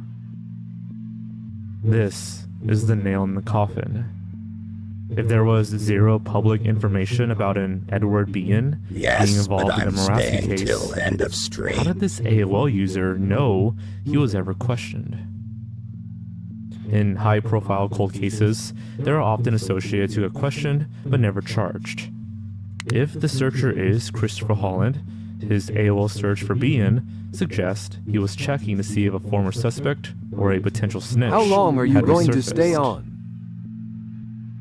This is the nail in the coffin. If there was zero public information about an Edward Beaton being involved in the Molaski case, how did this AOL user know he was ever questioned? In high-profile cold cases, they are often associated to a questioned but never charged. If the searcher is Christopher Holland, his AOL search for Beaton suggests he was checking to see if a former suspect or a potential snitch How long are you had going to resurfaced. stay on?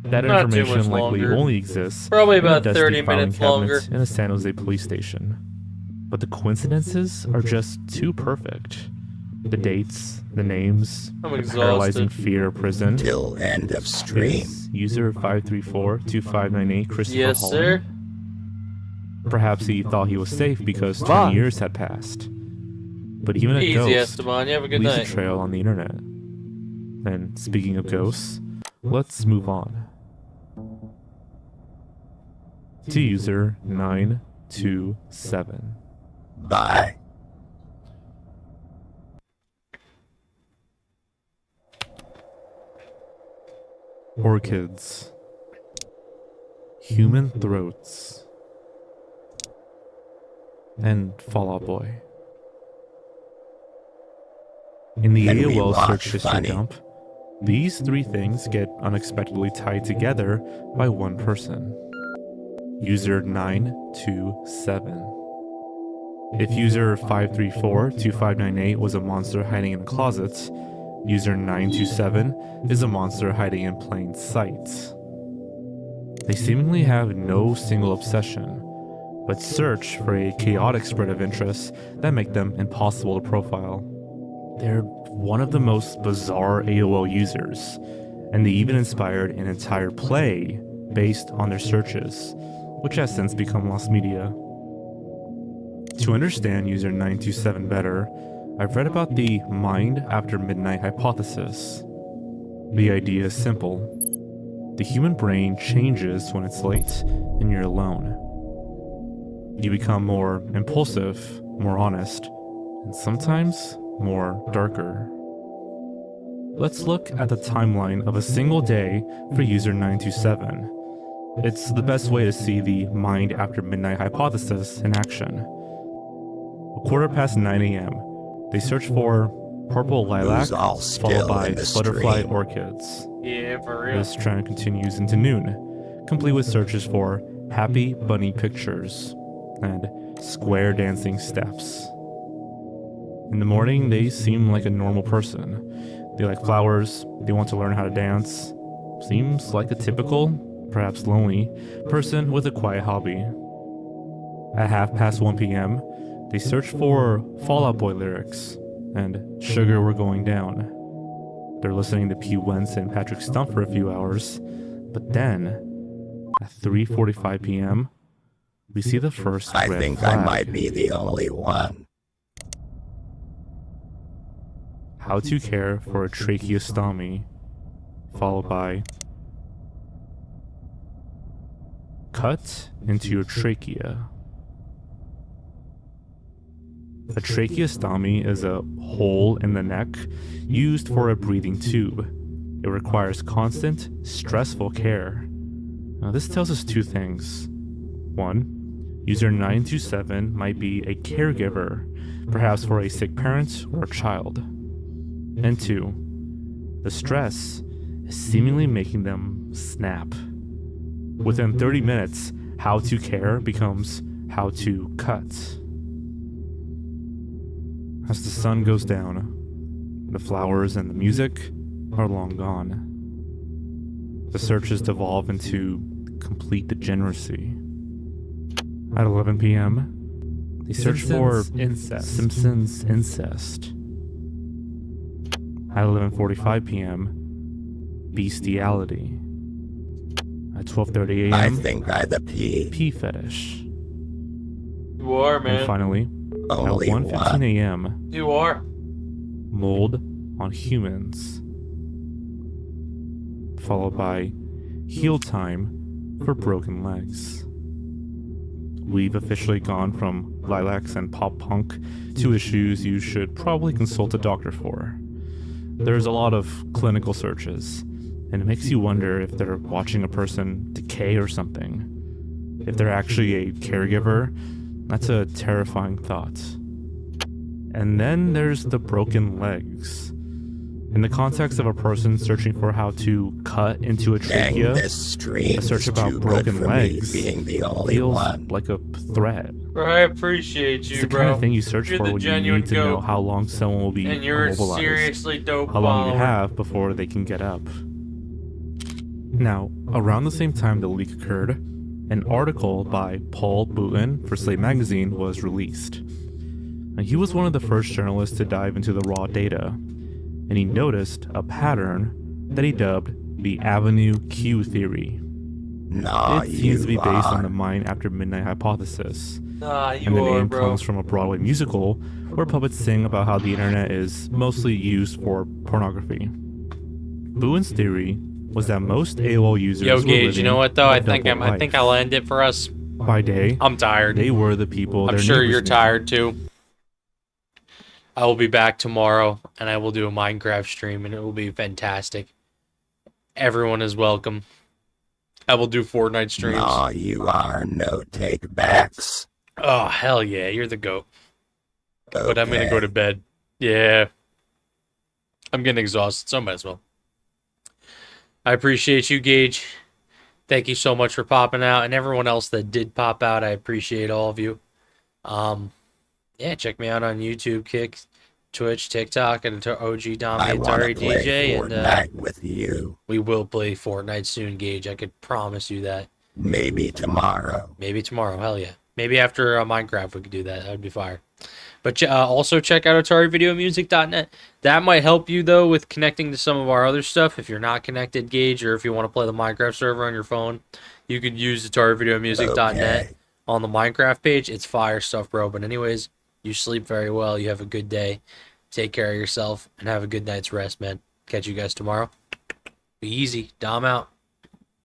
That Not too information much likely longer. only exists Probably in a about dusty 30 filing minutes cabinet longer. in a San Jose police station. But the coincidences are just too perfect. The dates, the names, I'm the exhausted. paralyzing fear of prison. Till end of stream. Is user 534-2598 Christopher Yes, Holland? sir. Perhaps he thought he was safe because 20 Bye. years had passed. But even a Easy, ghost Esteban. You have a good leaves night. a trail on the internet. And speaking of ghosts, let's move on. To user 927. Bye. Orchids. Human throats. And Fallout Boy. In the Can we AOL watch search history funny? dump, these three things get unexpectedly tied together by one person. User 927. If user 534-2598 was a monster hiding in a closet, user 927 is a monster hiding in plain sight. They seemingly have no single obsession, but search for a chaotic spread of interests that make them impossible to profile. They're one of the most bizarre AOL users, and they even inspired an entire play based on their searches, which has since become lost media. To understand user 927 better, I've read about the mind after midnight hypothesis. The idea is simple. The human brain changes when it's late and you're alone. You become more impulsive, more honest, and sometimes more darker. Let's look at the timeline of a single day for user 927. It's the best way to see the mind after midnight hypothesis in action. 9:15 a.m. They search for purple lilac, followed by butterfly orchids. Yeah, for real. This trend continues into noon, complete with searches for happy bunny pictures and square dancing steps. In the morning, they seem like a normal person. They like flowers, they want to learn how to dance. Seems like a typical, perhaps lonely, person with a quiet hobby. At 1:30 p.m., they search for Fall Out Boy lyrics and Sugar We're Going Down. They're listening to Pete Wentz and Patrick Stump for a few hours, but then, at 3:45 p.m., we see the first I red think flag. I might be the only one. How to care for a tracheostomy, followed by cut into your trachea. A tracheostomy is a hole in the neck used for a breathing tube. It requires constant, stressful care. Now, this tells us two things. One, user 927 might be a caregiver, perhaps for a sick parent or a child. And two, the stress is seemingly making them snap. Within 30 minutes, how to care becomes how to cut. As the sun goes down, the flowers and the music are long gone. The searches devolve into complete degeneracy. At 11 p.m., they search for Simpsons incest. At 11:45 p.m., bestiality. At 12:30 a.m., I think I the pee. pee fetish. You are, man. And finally, Only at 1:15 a.m., You are. mold on humans. Followed by heal time for broken legs. We've officially gone from lilacs and pop punk to issues you should probably consult a doctor for. There's a lot of clinical searches, and it makes you wonder if they're watching a person decay or something. If they're actually a caregiver, that's a terrifying thought. And then there's the broken legs. In the context of a person searching for how to cut into a trachea, a search about broken legs feels like a threat. Bro, I appreciate you, It's the bro. kind of thing you search You're for the when you genuine need to know goat. how long someone will be And you're a immobilized, seriously dope how long you follower. have before they can get up. Now, around the same time the leak occurred, an article by Paul Boutin for Slate Magazine was released. Now, he was one of the first journalists to dive into the raw data, and he noticed a pattern that he dubbed the Avenue Q theory. It seems to be based on the Mine After Midnight hypothesis. Nah, you And the are, name bro. comes from a Broadway musical where puppets sing about how the internet is mostly used for pornography. Boutin's theory was that most AOL users Yo, were Gage, you know living what though? a I think double I think life. I'll end it for us. By day, I'm tired. they were the people I'm their sure neighbors you're knew. tired too. I will be back tomorrow, and I will do a Minecraft stream, and it will be fantastic. Everyone is welcome. I will do Fortnite streams. No, you are no take backs. Oh, hell yeah, you're the goat. But I'm gonna go to bed. Yeah. I'm getting exhausted, so might as well. I appreciate you, Gage. Thank you so much for popping out, and everyone else that did pop out. I appreciate all of you. Yeah, check me out on YouTube, Kick, Twitch, TikTok, and OG Dom the I wanna Atari play DJ. And Fortnite with you. we will play Fortnite soon, Gage. I could promise you that. Maybe tomorrow. Maybe tomorrow. Hell yeah. Maybe after Minecraft we could do that. That would be fire. But also check out AtariVideoMusic.net. That might help you, though, with connecting to some of our other stuff. If you're not connected, Gage, or if you want to play the Minecraft server on your phone, you could use AtariVideoMusic.net on the Minecraft page. It's fire stuff, bro. But anyways, you sleep very well. You have a good day. Take care of yourself and have a good night's rest, man. Catch you guys tomorrow. Be easy. Dom out.